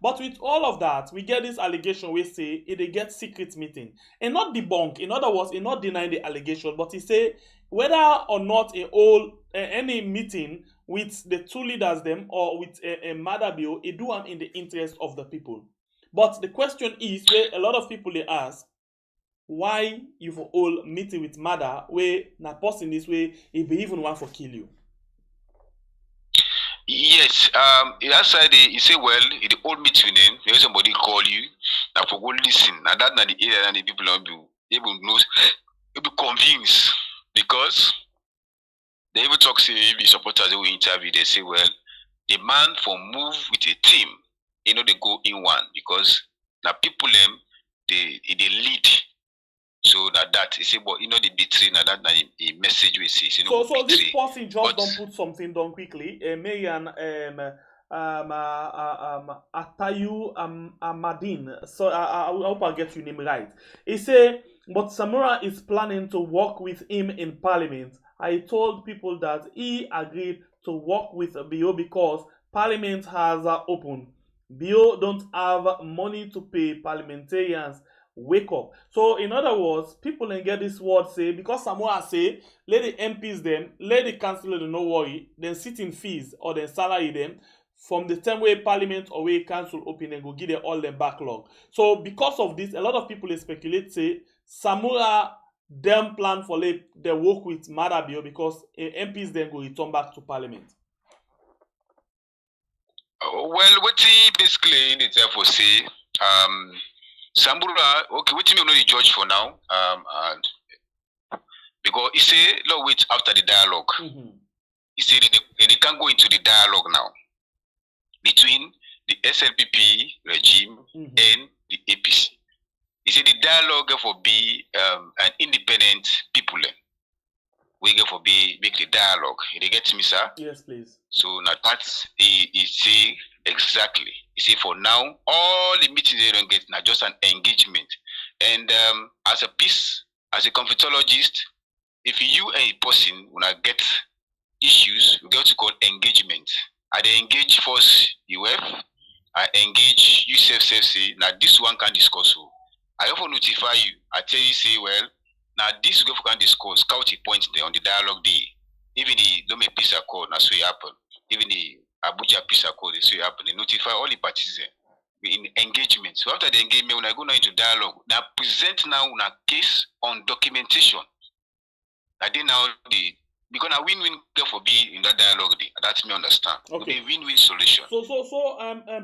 But with all of that, we get this allegation we say they get secret meeting and not debunk. In other words, he not denying the allegation, but he say whether or not a whole any meeting with the two leaders them or with a Madabio, he do am in the interest of the people. But the question is, where a lot of people they ask, why you for all meeting with mother where na person this way if they even want for kill you? Yes, outside he say, well, in the old meeting, when somebody call you, now for go listen, and that na the area and the people will be able to know, will be convinced because they even talk say the supporters they will interview, they say, well, the man for move with a team, you know, they go in one because now people them they lead. So that he say, but you know the betray now that a message we see. You know, So this betray. person just But don't put something down quickly. Marian Atayu Amadin. So I hope I get your name right. He say, but Samura is planning to work with him in parliament. I told people that he agreed to work with Bio because parliament has opened. Bio don't have money to pay parliamentarians. Wake up. So in other words, people can get this word say because Samoa say let the MPs them, let the councillor them no worry, then sit in fees or then salary them from the time where parliament or where council open and go give them all them backlog. So because of this, a lot of people speculate say Samura them plan for they work with Madabio because MPs then go return back to parliament. well, what he basically the therefore say, Sambura, okay, what you know the judge for now, and because he say, no, wait after the dialogue. He said they can't go into the dialogue now between the SLPP regime and the APC. He said the dialogue for be an independent people. We go for be make the dialogue. They get me, sir? Yes, please. So now that's he say exactly. He say for now all the meetings they don't get now just an engagement. And as a piece, as a conflictologist, if you and a person when I get issues, we get to call engagement. I engage first UF, I engage you say now this one can discuss. I often notify you. I tell you say, well, now this we can discuss, count a point there on the dialogue day. Even the Lome Peace Accord, that's what happen. Even the Abuja Peace Accord, that's what happen. They notify all the parties in engagement. So after the engagement, when I go now into dialogue, now present now a case on documentation. I think now because a win-win for be in that dialogue day. That's me understand. Okay. A win-win solution. So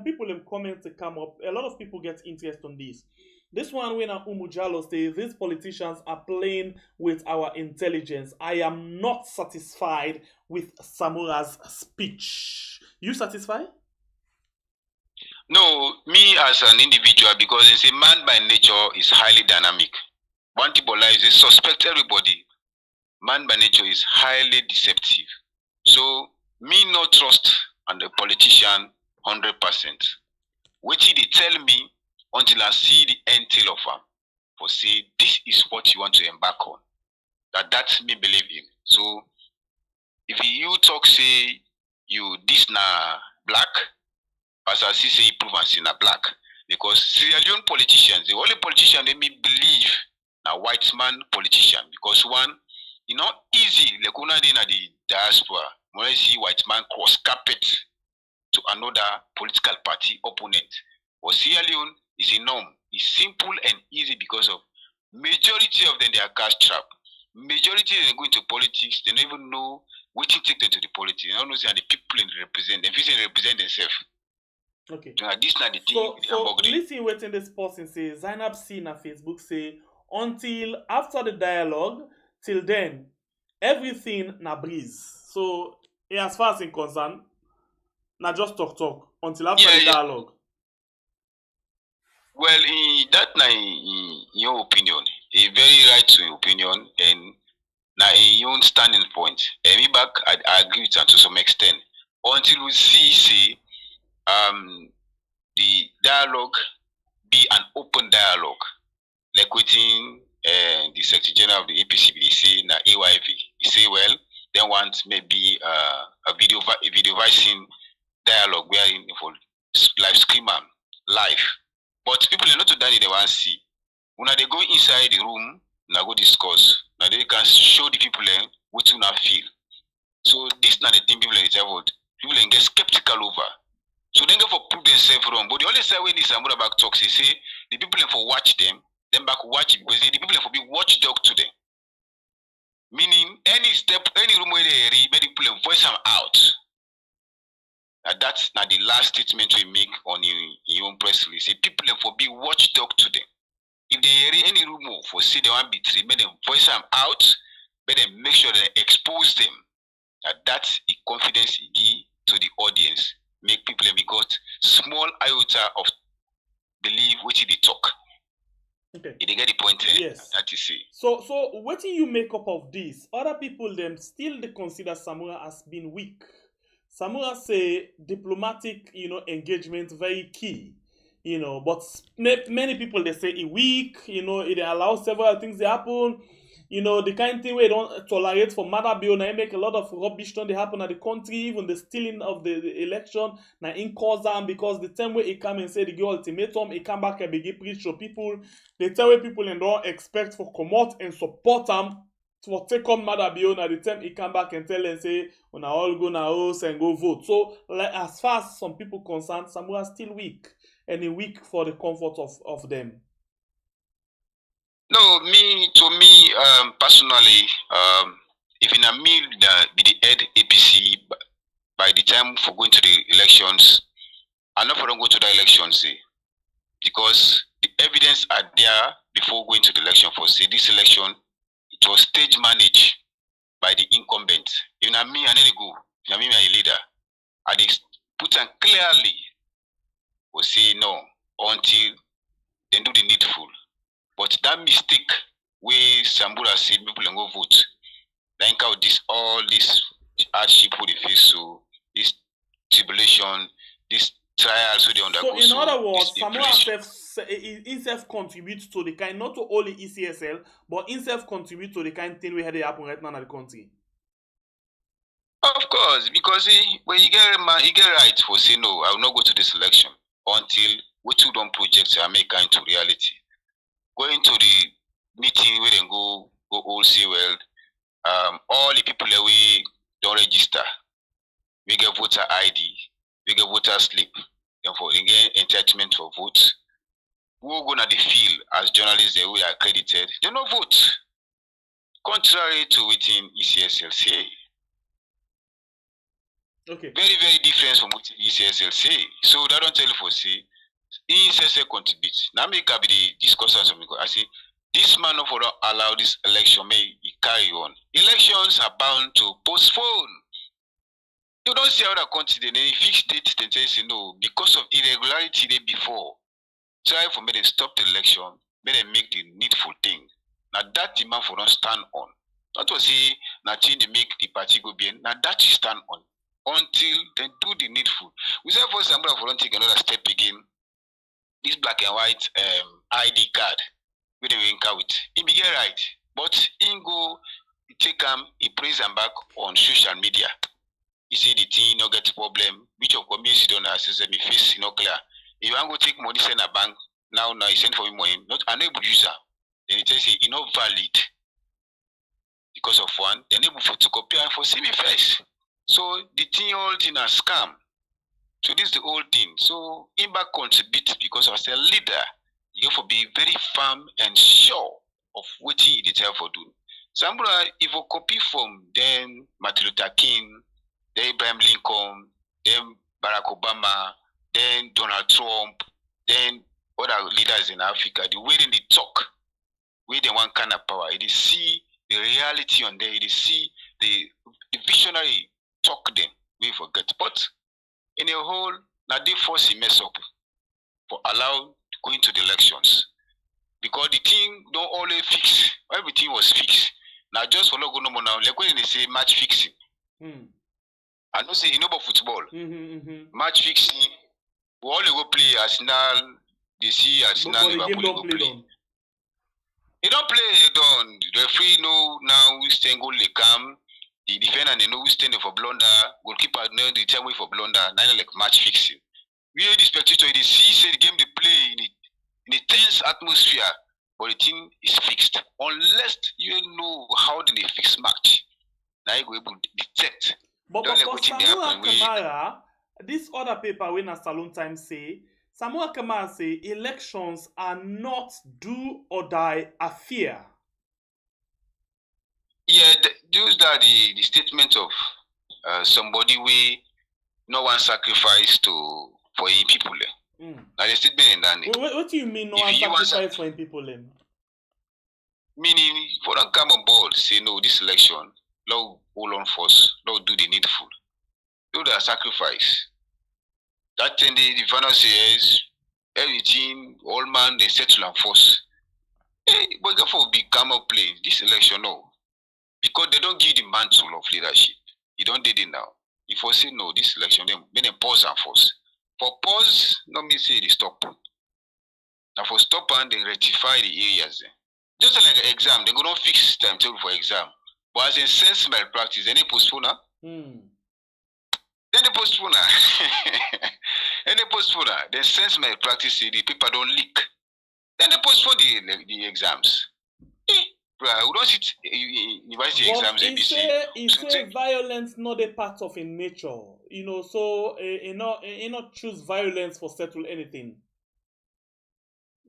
people in comments to come up. A lot of people get interest on this. This one when Umujalo says these politicians are playing with our intelligence. I am not satisfied with Samura's speech. You satisfied? No, me as an individual, because it's a man by nature is highly dynamic. One people like they suspect everybody. Man by nature is highly deceptive. So me no trust on the politician 100%. What did they tell me until I see the end tail of him for say this is what you want to embark on. That's me believe in. So if you talk say you this na black, as I see say prove and see na black. Because Sierra Leone politicians, the only politician they me believe na white man politician. Because one, it's not easy, like when in the diaspora, when I see white man cross carpet to another political party opponent. For Sierra Leone is a norm. It's simple and easy because of majority of them they are cash trap. Majority they go into politics, they don't even know what to take them to the politics. They don't know the people they represent. They feel they represent themselves. Okay. This not the thing. So listen waiting this person say Zainab C na Facebook say until after the dialogue, till then, everything na breeze. So as far as in concern, na just talk until after the dialogue. Well, that na in your opinion, a very right opinion, and na in your own standing point. And me back, I agree with am to some extent. Until we see, say, the dialogue be an open dialogue, like within the Secretary General of the APC, they say na AYV. He say, well, they want maybe a video voicing dialogue where for live stream am live. But people are not to that they want to see. When they go inside the room, now go discuss. Now they can show the people what you now feel. So this not the thing people people get skeptical over. So they go for prove themselves wrong. But the only side when this Samura back talks, they say the people for watch them, then back watch it because the people for be watchdog to them. Meaning any step, any room where they read, make the people voice them out. That's not the last statement we make on your own press release. Say people for be watchdog to them. If they hear any rumor for say they want betrayed, make them voice them out, make them make sure they expose them. That's the confidence he give to the audience. Make people be got small iota of believe which they talk. Okay. They get the point. Yes. That you see. So what do you make up of this? Other people them still they consider Samura as being weak. Samura say diplomatic, engagement very key. But many people they say it weak, it allows several things to happen. The kind of thing we don't tolerate for matter bill now make a lot of rubbish don't they happen at the country, even the stealing of the election now in cause them because the time where it come and say the girl ultimatum, it come back and begin preach to people, they tell where people and don't expect for come out and support them for take on matter bill now the time it come back and tell and say when I all go now house and go vote. So like as far as some people concerned, Samura still weak and he weak for the comfort of them. No, to me, personally, if in a me be the head APC by the time for going to the elections, I'm not for don't go to the elections, because the evidence are there before going to the election for say this election, it was stage managed by the incumbent. If na me, I need to go. If na me, I'm a leader. I put them clearly, will say no until they do the needful. But that mistake where Sambura said people can go vote, like out all this hardship for the face, so this tribulation, this trials where they undergo. So in other words, Samura himself contributes to the kind, not to only ECSL, but himself contributes to the kind of thing we had to happen right now in the country. Of course, because when you get right for say no, I will not go to this election until we two don't project America into reality. Going to the meeting where they go all say well, all the people that we don't register, we get voter ID, we get voter slip, and for again entitlement for votes. We go to the field as journalists that we are accredited, they no vote. Contrary to within ECSL say. Okay. Very, very different from what ECSL say. So that don't tell you for say. ECSL contributes. Now make up the discussion. I say this man not for allow this election may carry on. Elections are bound to postpone. You don't see how that country they fix date they say no because of irregularity day before. Try for me to stop the election, may they make the needful thing. Now that demand for don't stand on. Not to say nothing they make the party go bien. Now that you stand on until they do the needful. We say for example for don't take another step again. This black and white ID card we dey link with. He be get right, but he go take he praise him back on social media. He say the thing no get problem. Which of community don't access me face no clear. If you want go take money send a bank now he send for me money. Not unable user. Then he tell say he not valid because of one. Then able for to copy and for see me face. So the thing all thing a scam. So this is the whole thing. So Imba contributes because as a leader, you have to be very firm and sure of what he did for doing. Sambura, if you copy from then Martin Luther King, then Abraham Lincoln, then Barack Obama, then Donald Trump, then other leaders in Africa, the way they talk, where they want kind of power, it is see the reality on there, it is see the visionary talk them, we forget. But in a whole, now they force he mess up for allow going to the elections. Because the thing don't always fix. Everything was fixed. Now just for logo no more now. Like when they say match fixing. I don't say about football. Match fixing. We all go play Arsenal. They see Arsenal. Liverpool go play. They don't play. Don't. The referee know now who stand goal they come. The defender they know who stand for blunder. Goalkeeper know the time way for blunder. Now like match fixing. We are the spectator. They see say the game they play in a tense atmosphere, but the thing is fixed. Unless you know how they fix match, now you go able to detect. But for Samuel Kamara, this other paper when a Salon Times say, Samuel Kamara say elections are not do or die affair. Yeah, those are the statement of somebody we no one sacrifice for his people. Now the statement in that. What do you mean no one sacrifice for his people? Meaning for them come on board, say no, this election, Lord hold on force, Lord do the needful. Do the sacrifice. That thing the final says everything, all man they settle and force. Hey, but therefore become a play this election no. Because they don't give the mantle of leadership. You don't did it now. If I say no, this election, then they pause and force. For pause, not me say they stop. Now for stop and they rectify the areas. Just like an exam, they go not fix timetable for exam. But as in sense malpractice, then they postpone. Then they postpone. Then they postpone. Then sense malpractice, the paper don't leak. Then they postpone the exams. We don't sit university exams. He say violence not a part of in nature. You know, so he not choose violence for settle anything.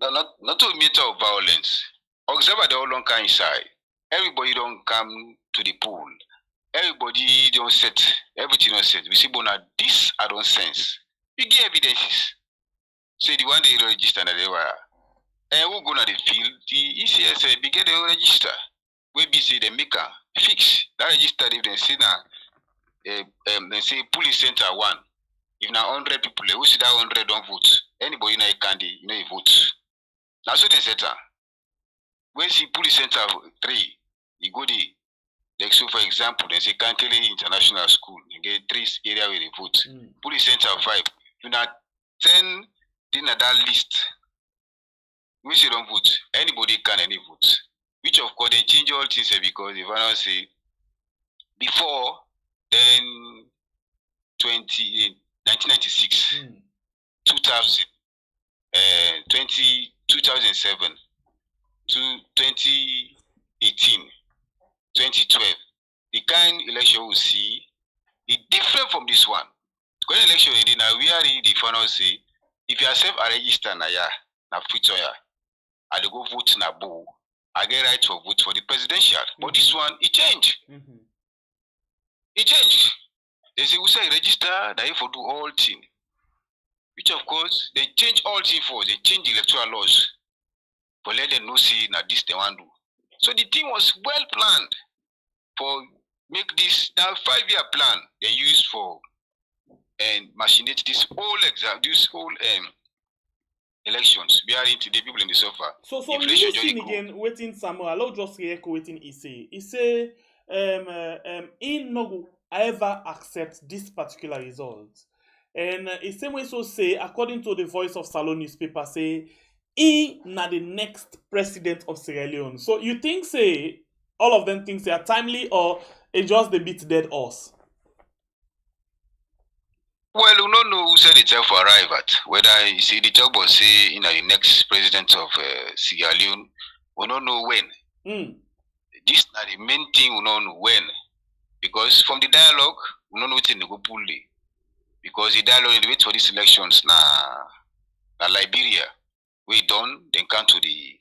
No, not a matter of violence. Observe the whole long kind inside. Everybody don't come to the pool. Everybody don't set. Everything don't set. We see, but now this I don't sense. You give evidences. Say the one they register that they were. And who go to the field? The ECS begin the register. We be say the maker fix that register. If they say now, they say police center 1. If now 100 people, who see that 100 don't vote. Anybody in a candy, you know, you vote. Now so they set when see police center 3, you go the so for example, they say Kantele International School, you get 3 area where they vote. Police center 5, you now 10 in that list. Which you don't vote, anybody can any vote. Which of course they change all things because if I don't say before then 1996, 2000, 2007 to 2018, 2012, the kind election we see is different from this one. Because election now we are in the final say if you are self-registered na future I go vote na bo. I get right to vote for the presidential. But this one, it changed. It changed. They say we say register, that for do all thing. Which of course they change all thing for. They change the electoral laws. For let them know see na this they want to do. So the thing was well planned for make this now 5-year plan they use for and machinate this whole exam, this whole elections. We are into the people in the sofa. So listen again, waiting Samuel. I'll just echo waiting he say. He say he no ever accept this particular result. And he same way so say, according to the Voice of Salon newspaper, say he na the next president of Sierra Leone. So you think say all of them things they are timely or it just the beat dead horse? Well, we don't know who said the job for arrive at. Whether you see the job or say the next president of Sierra Leone, we don't know when. This is the main thing we don't know when. Because from the dialogue, we don't know what's in the go pull. Because the dialogue in the wait for these elections na Liberia. We done, then come to the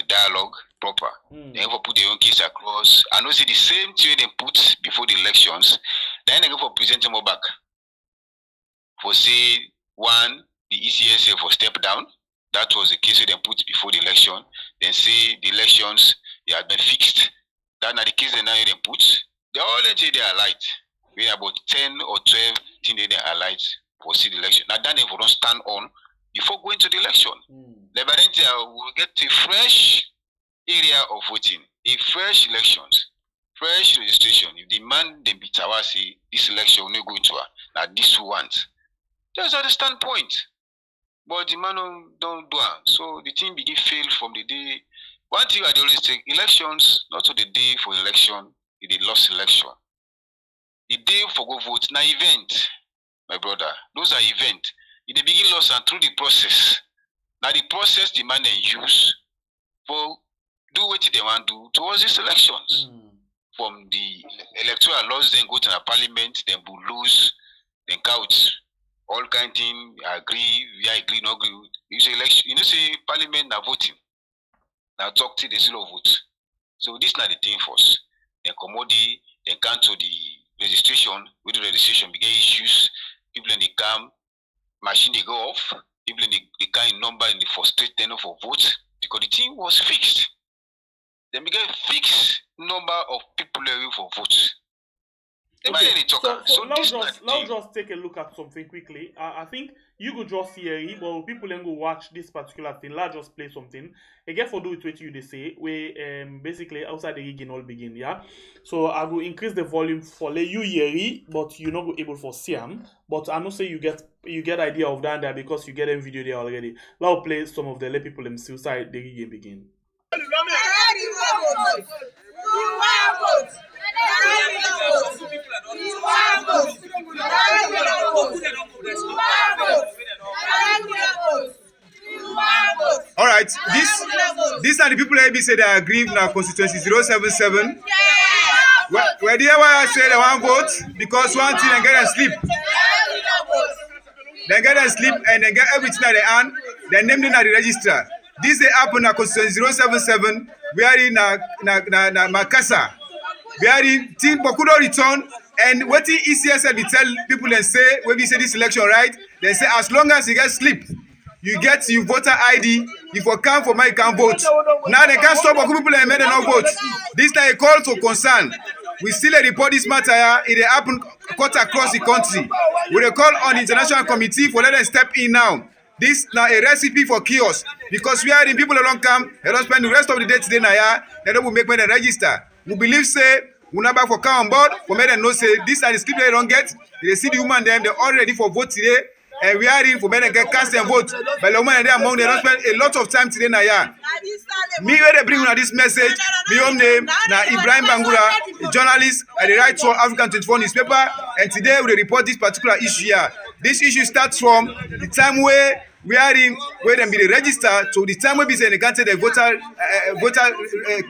dialogue proper. They ever put their own case across. And also the same thing they put before the elections. Then they go for presenting more back. For say one, the ECSA for step down. That was the case they put before the election. Then say the elections they had been fixed. That now the case they now they put. They all say they are light. We have about 10 or 12 things they are light for see the election. Now that they don't stand on before going to the election. Labyrinthia will get a fresh area of voting, a fresh elections, fresh registration. If the man they beat our say this election will not go into now this we want. That's the standpoint. But the man don't do it. So the thing begin fail from the day. One thing I always take elections, not to the day for election, it's the lost election. The day for go vote, na event, my brother. Those are events. In the begin loss and through the process. Now the process the man they use for do what they want to do towards these elections. From the electoral laws, then go to the parliament, then will lose, then count all kind of thing, agree, we agree, no agree. You say election, you know, say parliament now voting. Now talk to the zero vote. So this is not the thing for us. Then commodity, then come to the registration, with the registration begin issues, people in the camp, machine they go off, people in the kind number in the first state tenor for votes, because the thing was fixed. Then we get fixed number of people for votes. Okay. So let's just take a look at something quickly. I think you could just hear it, but people then go watch this particular thing. Let's just play something. Again, for do it what you they say, we basically outside the regional begin, yeah. So I will increase the volume for let you hear it, but you're not able for Siam. But I know say you get idea of that there because you get a video there already. Now play some of the let people them still side the region begin. All right, these are the people that say they agree in our constituency 077. Where the I say they want vote because one thing they get and sleep. They get and sleep and they get everything that they earn. They name them at the register. This they happen at constituency 077. We are in Makasa. We are in Team Bokudo return. And what the ECSL will tell people and say when we say this election right, they say as long as you get sleep, you get your voter ID, if you come for my you can vote. Now they can't stop people and make them not vote. This is a call to concern. We still report this matter here. It happen cut across the country. We call on the international committee for let them step in now. This now a recipe for chaos because we are in people along come, they don't spend the rest of the day today now. They don't make them register. We believe say we never for come on board for make them know say this are the script they don't get. They see the woman them, they're all ready for vote today. And we are in for men get cast and vote. But the woman and they among they don't spend a lot of time today now. Me where they bring on this message, my own name, now Ibrahim Bangura, a journalist at the Right to African 24 newspaper, and today we report this particular issue here. This issue starts from the time where we are in where them be registered to the time where we say they can't take the voter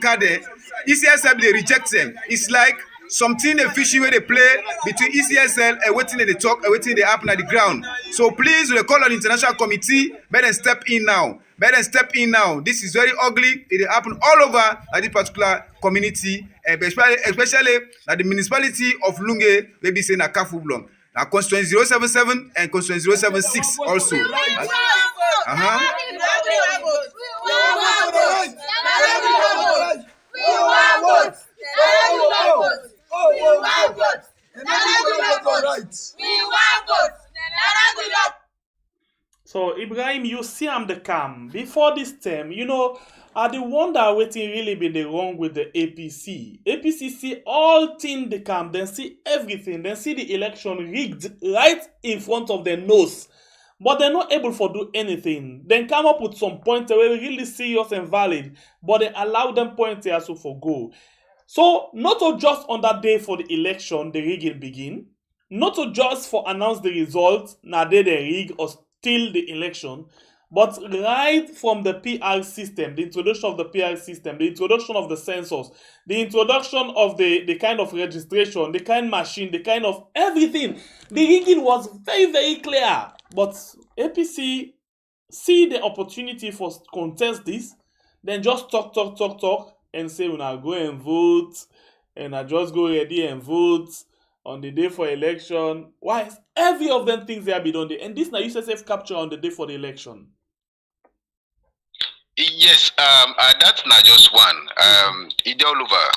card. ECSL they reject them. It's like something a fishy where they play between ECSL and waiting they talk and waiting they happen at the ground. So please we call on the international committee, better step in now. Better step in now. This is very ugly. It happen all over at this particular community, especially at the municipality of Lunge, maybe say na Kafublom. Now constituency 077 and constituency 076 also. So Ibrahim, you see I'm the cam. Before this term, you know, I the wonder waiting really be the wrong with the APC. APC see all thing the cam, then see everything, then see the election rigged right in front of their nose. But they're not able to do anything. Then come up with some points that were really serious and valid, but they allow them points also for go. So not to just on that day for the election, the rigging begin. Not to just for announce the results, now they rig or steal the election, but right from the PR system, the introduction of the PR system, the introduction of the census, the introduction of the kind of registration, the kind of machine, the kind of everything, the rigging was very, very clear. But APC see the opportunity for contest this, then just talk, and say, when I go and vote, and I just go ready and vote on the day for election. Why is every of them things they have been done there? And this now USSF capture on the day for the election. Yes, that's not just one. It's all over,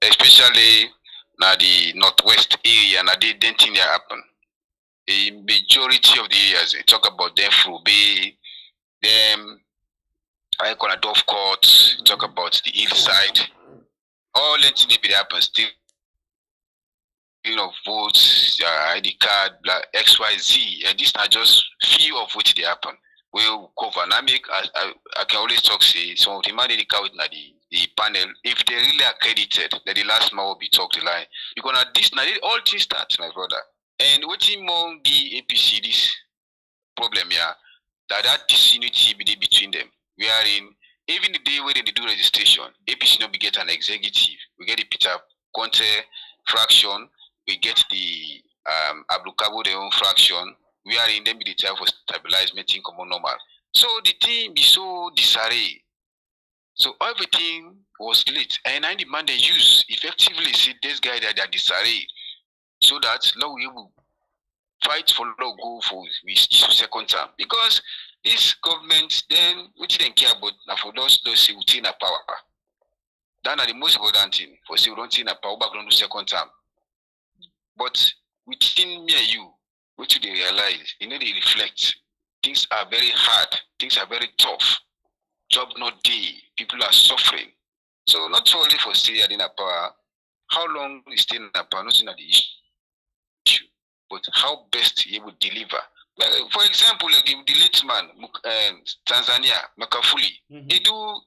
especially now the northwest area, and they didn't think that happen. A majority of the areas they talk about them through Bay, them about the hillside. All that thing be happen still. Votes, ID card, XYZ, and these are just few of which they happen. Will cover. And I can always talk say some of the money they count na the panel. If they really accredited, that the last man will be talked the line. You gonna this now all things start, my brother. And what more be APC this problem here? That disunity be between them. We are in even the day when they do registration, APC not be get an executive. We get the Peter Conte fraction. We get the Ablukabo their own fraction. We are in them be the time for stabilizement in common normal. So the thing be so disarray. So everything was late. And I demand they use effectively see this guy that are disarray. So that now we will fight for law go for second term. Because this government then we didn't care about for those say within a power. That are the most important thing for say we don't see a power back on the second term. But within me and you, what do they realize? They reflect. Things are very hard. Things are very tough. Job not day. People are suffering. So not only for staying in a power, how long is staying in a power, not in the issue, but how best he will deliver. Like, for example, like the late man, Tanzania, Makafuli, they do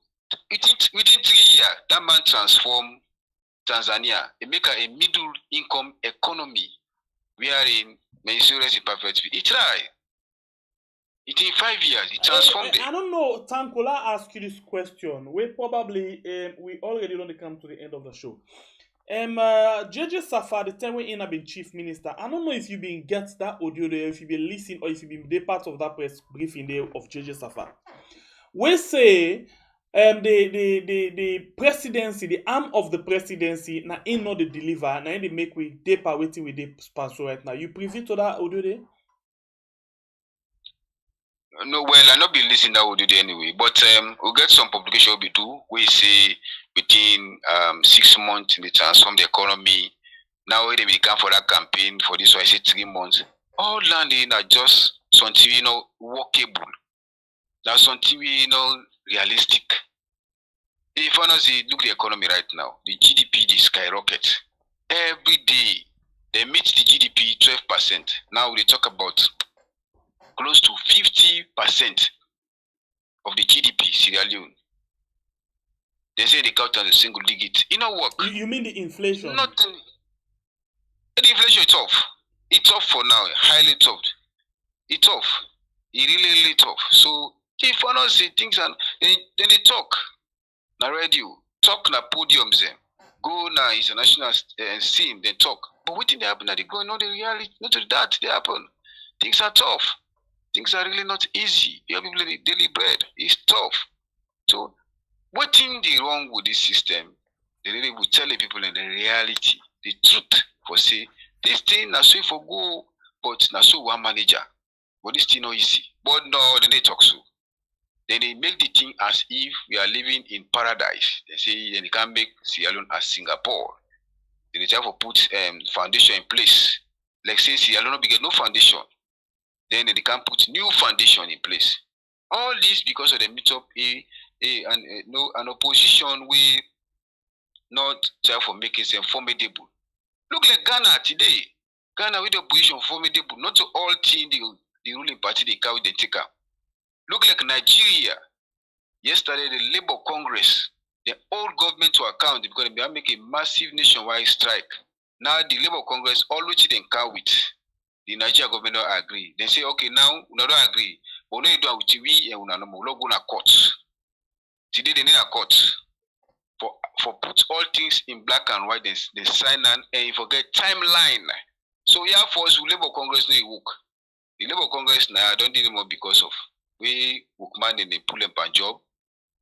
within 3 years, that man transform Tanzania, it make a middle income economy wherein insurance is perfect. It try. It in 5 years, it transformed it. I don't know, Tankola ask you this question. We probably we already don't come to the end of the show. JJ Safa, the time when he been chief minister, I don't know if you been get that audio there, if you been listening, or if you been part of that press briefing there of JJ Safa. We say the presidency, the arm of the presidency, na in not the deliver, na in they make we deeper waiting with the sponsor right now. You privy to that audio there? No, well, I not be listening that audio there anyway. But we'll get some publication we do. We say within 6 months they transform the economy. Now they become for that campaign for this one, I say 3 months. All landing are just something workable. That's something realistic. If I say look the economy right now, the GDP is skyrocket. Every day they meet the GDP 12%. Now they talk about close to 50% of the GDP Sierra Leone. They say they count as a single digit. It not work. You mean the inflation? Nothing. The inflation is tough. It's tough for now. Highly tough. It's tough. It's really, really tough. So if I not say things and then they talk. Na radio, talk na podiums them. Go na international scene, then talk. But what thing they happen? They go, no, the reality, not to that, they happen. Things are tough. Things are really not easy. People daily bread. It's tough. So what thing they wrong with this system? They really will tell the people in the reality, the truth. For say, this thing na so for go, but na so one manager. But this thing not easy. But no, they talk so. Then they make the thing as if we are living in paradise. They say they can make Sierra Leone as Singapore. Then they try to put foundation in place. Like say Sierra Leone get no foundation. Then they can put new foundation in place. All this because of the meet up an opposition we not try for making them formidable. Look like Ghana today. Ghana with the opposition formidable. Not to all team the ruling party they carry the take up. Look like Nigeria. Yesterday, the Labour Congress, the old government to account because they are making a massive nationwide strike. Now the Labour Congress always they count with the Nigeria government don't agree. They say, okay, now we don't agree. But we don't do we and we no go to court. Today they need a court for put all things in black and white. They sign and you forget timeline. So yeah, for us, Labour Congress no work. The Labour Congress now don't do more because of. We workman in the pull and job,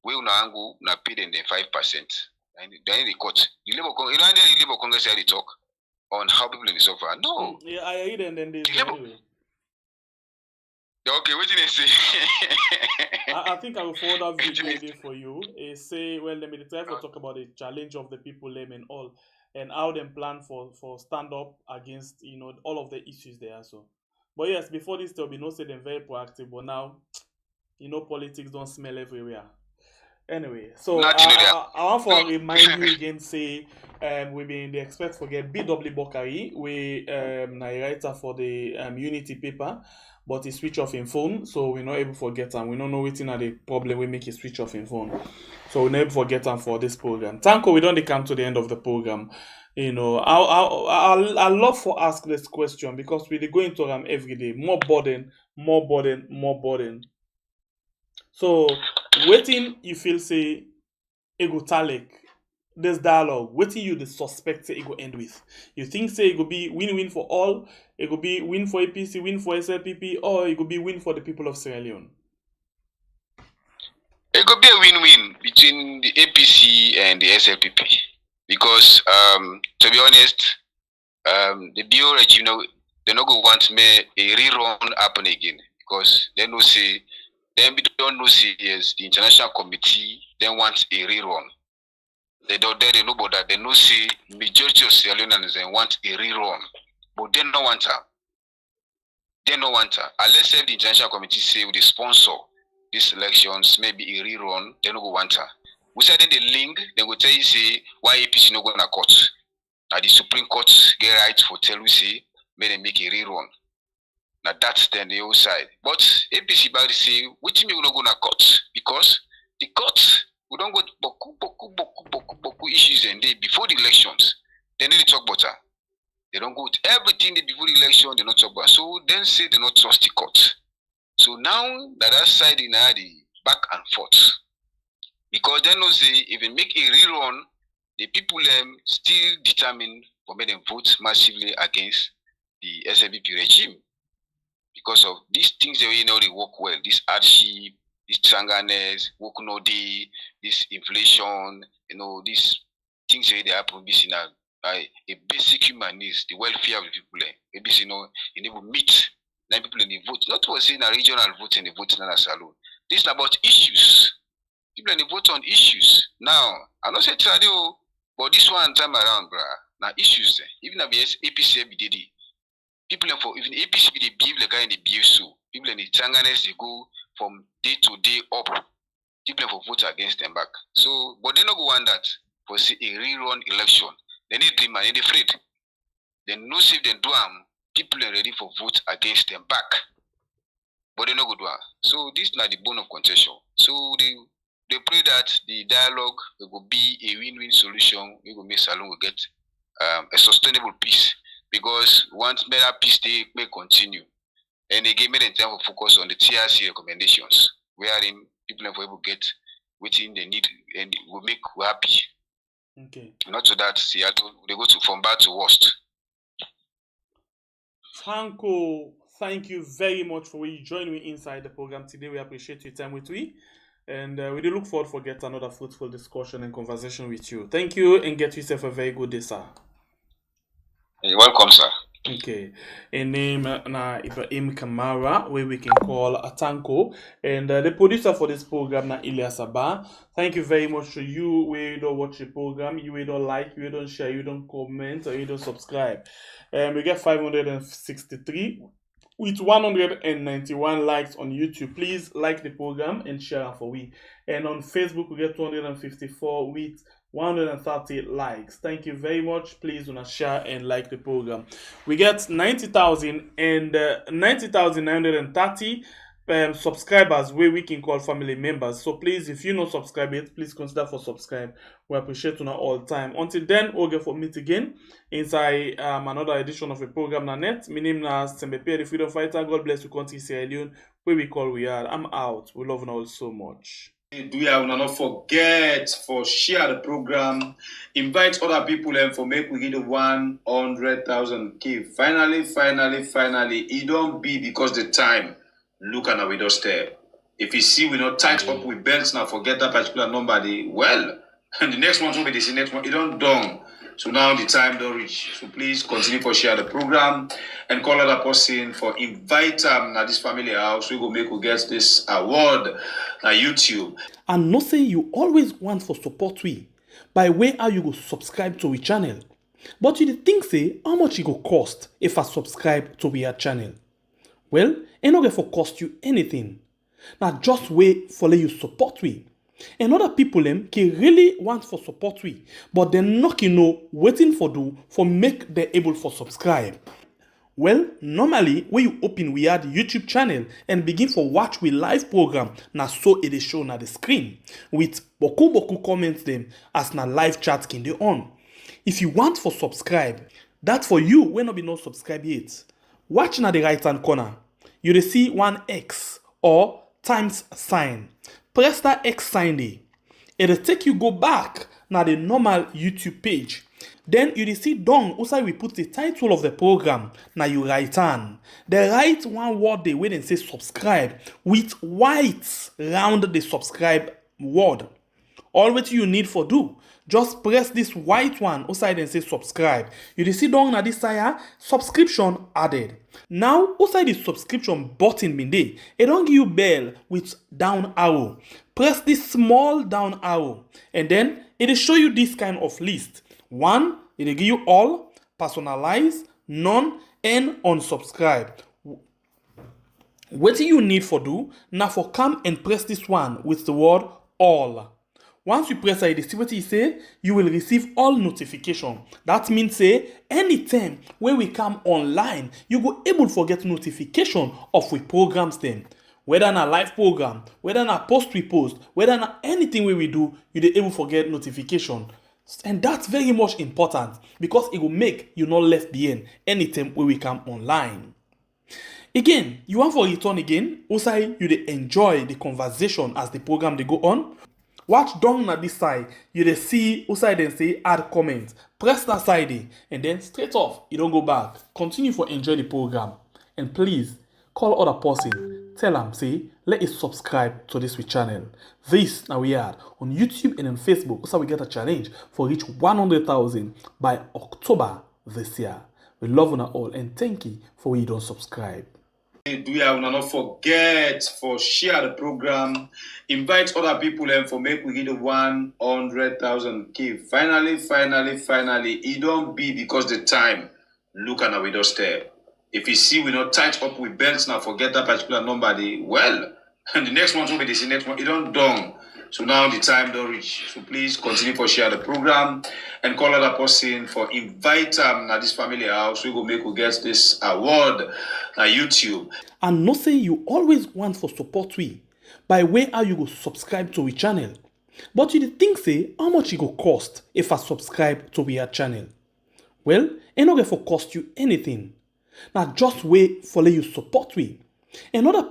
we will angle na paid in the 5%. And then the court. The Labour Congress had the talk on how people in the suffer. No. Yeah, I read and then they anyway. Okay, what did they say? I think I will forward that video for you. Say, well, let me try to talk about the challenge of the people and all, and how they plan for stand up against all of the issues there. So, but yes, before this, there will be no say them very proactive. But now, politics don't smell everywhere. Anyway, so Nothing like that. I want to remind you again, say, we been the expect forget BW Bokari, we a writer for the Unity paper, but he switch off in phone, so we're not able to forget him. We don't know what's the problem we make it switch off in phone. So we're not able to forget him for this program. Tanko, we don't come to the end of the program. You know, I love for ask this question because we go into them every day. More burden, more burden, more burden. So, waiting you feel say ego talek this dialogue, waiting you the suspect say it go end with. You think say it go be win-win for all, it go be win for APC, win for SLPP, or it go be win for the people of Sierra Leone? It could be a win-win between the APC and the SLPP because, to be honest, the BO regime, they're not going to want me a rerun happen again because they know say. Then we don't know yes, the international committee then wants a rerun. They don't they know about that. They know say majority of Sierra Leoneans want a rerun, but they don't want her. They don't want her. Unless if the international committee say they sponsor these elections, maybe a rerun, they don't want her. We said in the link, they will tell you say why APC no go na court. Now the Supreme Court get right for tell you say may they make a rerun. Now that's then the other side. But APC body say, which me we not go to court because the court we don't go boku issues and they before the elections. They need to talk about her. They don't go with everything before the election. They not talk about. So then say they not trust the court. So now that side in the back and forth because they know say if they make a rerun, the people still determined for me them vote massively against the SLPP regime. Because of these things that they work well, this hardship, this tranganess, work no day, this inflation, these things that they happen in a basic human needs, the welfare of the people. Maybe you never meet nine people in the vote. Not to say a regional vote and the vote in a salon. This is about issues. People in the vote on issues. Now, I don't say tradio, but this one time around, bruh. Now issues, even if APC did it. People for even APC they behave like guy in the behave so. People in the Tanganes they go from day to day up. People for vote against them back. So, but they not go want that for say a rerun election. They need dream and they afraid. They know if they do people are ready for vote against them back. But they not go do am. So this is not the bone of contention. So they pray that the dialogue will be a win-win solution. We will make Salon will get a sustainable peace. Because once better peace they may continue. And again, made in time to focus on the TRC recommendations, wherein people are able to get within they need and will make you happy. Okay. Not so that Seattle they go from bad to worst. Tanko, thank you very much for you joining me inside the program today. We appreciate your time with me. And we do look forward for get another fruitful discussion and conversation with you. Thank you and get yourself a very good day, sir. You're welcome, sir. Okay, a name na Ibrahim Kamara, where we can call Atanko, and the producer for this program na Ilyas Abba. Thank you very much to you. We don't watch the program, you don't like, you don't share, you don't comment, or you don't subscribe. We get 563 with 191 likes on YouTube. Please like the program and share it for we. And on Facebook we get 254 with 130 likes. Thank you very much. Please do not share and like the program. We get 90,000 and 90,930 subscribers where we can call family members. So please, if you not subscribe yet, please consider for subscribe. We appreciate you all the time. Until then, we'll get for meet again inside another edition of a program na net. My name is Sembepe, the freedom fighter. God bless you, country Sierra Leone, where we call we are. I'm out. We love you all so much. Do you not forget for share the program, invite other people and for make we get the 100,000 key. Finally, it don't be because the time. Look at our doorstep. If you see we not tight up with belts now, forget that particular number. Well, and the next one will be the next one. It don't done. So now the time don't reach. So please continue for share the program and call other person for invite them at this family house. We go make we get this award at YouTube. And no say you always want for support we by way how you go subscribe to our channel. But you think say how much it go cost if I subscribe to our channel? Well, it not going to cost you anything. Now just wait for let you support we And other people them can really want for support we, but they're not waiting for do for make they able for subscribe. Well, normally when you open we add YouTube channel and begin for watch we live program na so it is shown na the screen with boku comments them as na live chat can dey on. If you want for subscribe, that for you when not be no subscribe yet. Watch na the right hand corner. You dey see one X or times sign. Press that X sign there. It'll take you go back na the normal YouTube page. Then you see down also we put the title of the program. Now you write on. They write one word they wait and say subscribe with white round the subscribe word. All what you need for do, just press this white one outside and say subscribe. You see down na this side subscription added. Now outside the subscription button bin there, it don't give you bell with down arrow. Press this small down arrow and then it will show you this kind of list. One, it will give you all, personalize, none, and unsubscribe. What you need for do, now for come and press this one with the word all. Once you press it, see what it say, you will receive all notification. That means say, anytime when we come online, you go able to get notification of we programs them. Whether na live program, whether na post we post, whether na anything we do, you dey able to get notification. And that's very much important because it will make you not left behind anytime when we come online. Again, you want for return again, also you dey enjoy the conversation as the program they go on. Watch down at this side, you dey see also then say add comment. Press that side there, and then straight off, you don't go back. Continue for enjoy the program. And please call other person, tell them say let it subscribe to this channel. This now we are on YouTube and on Facebook. Also we get a challenge for reach 100,000 by October this year. We love you all and thank you for you don't subscribe. Do you not forget for share the program, invite other people and for make we get the 100,000 key. Finally, it don't be because the time look at our doorstep. If you see we not tight up with belts now, forget that particular number. Well, and the next one will be the next one. It don't done. So now the time don't reach. So please continue for share the program and call other person for invite them at this family house. We go make we get this award na YouTube. And not say you always want for support we by way how you go subscribe to we channel. But you think say how much it go cost if I subscribe to we channel? Well, it not going for cost you anything. Now just wait for let you support we. And other people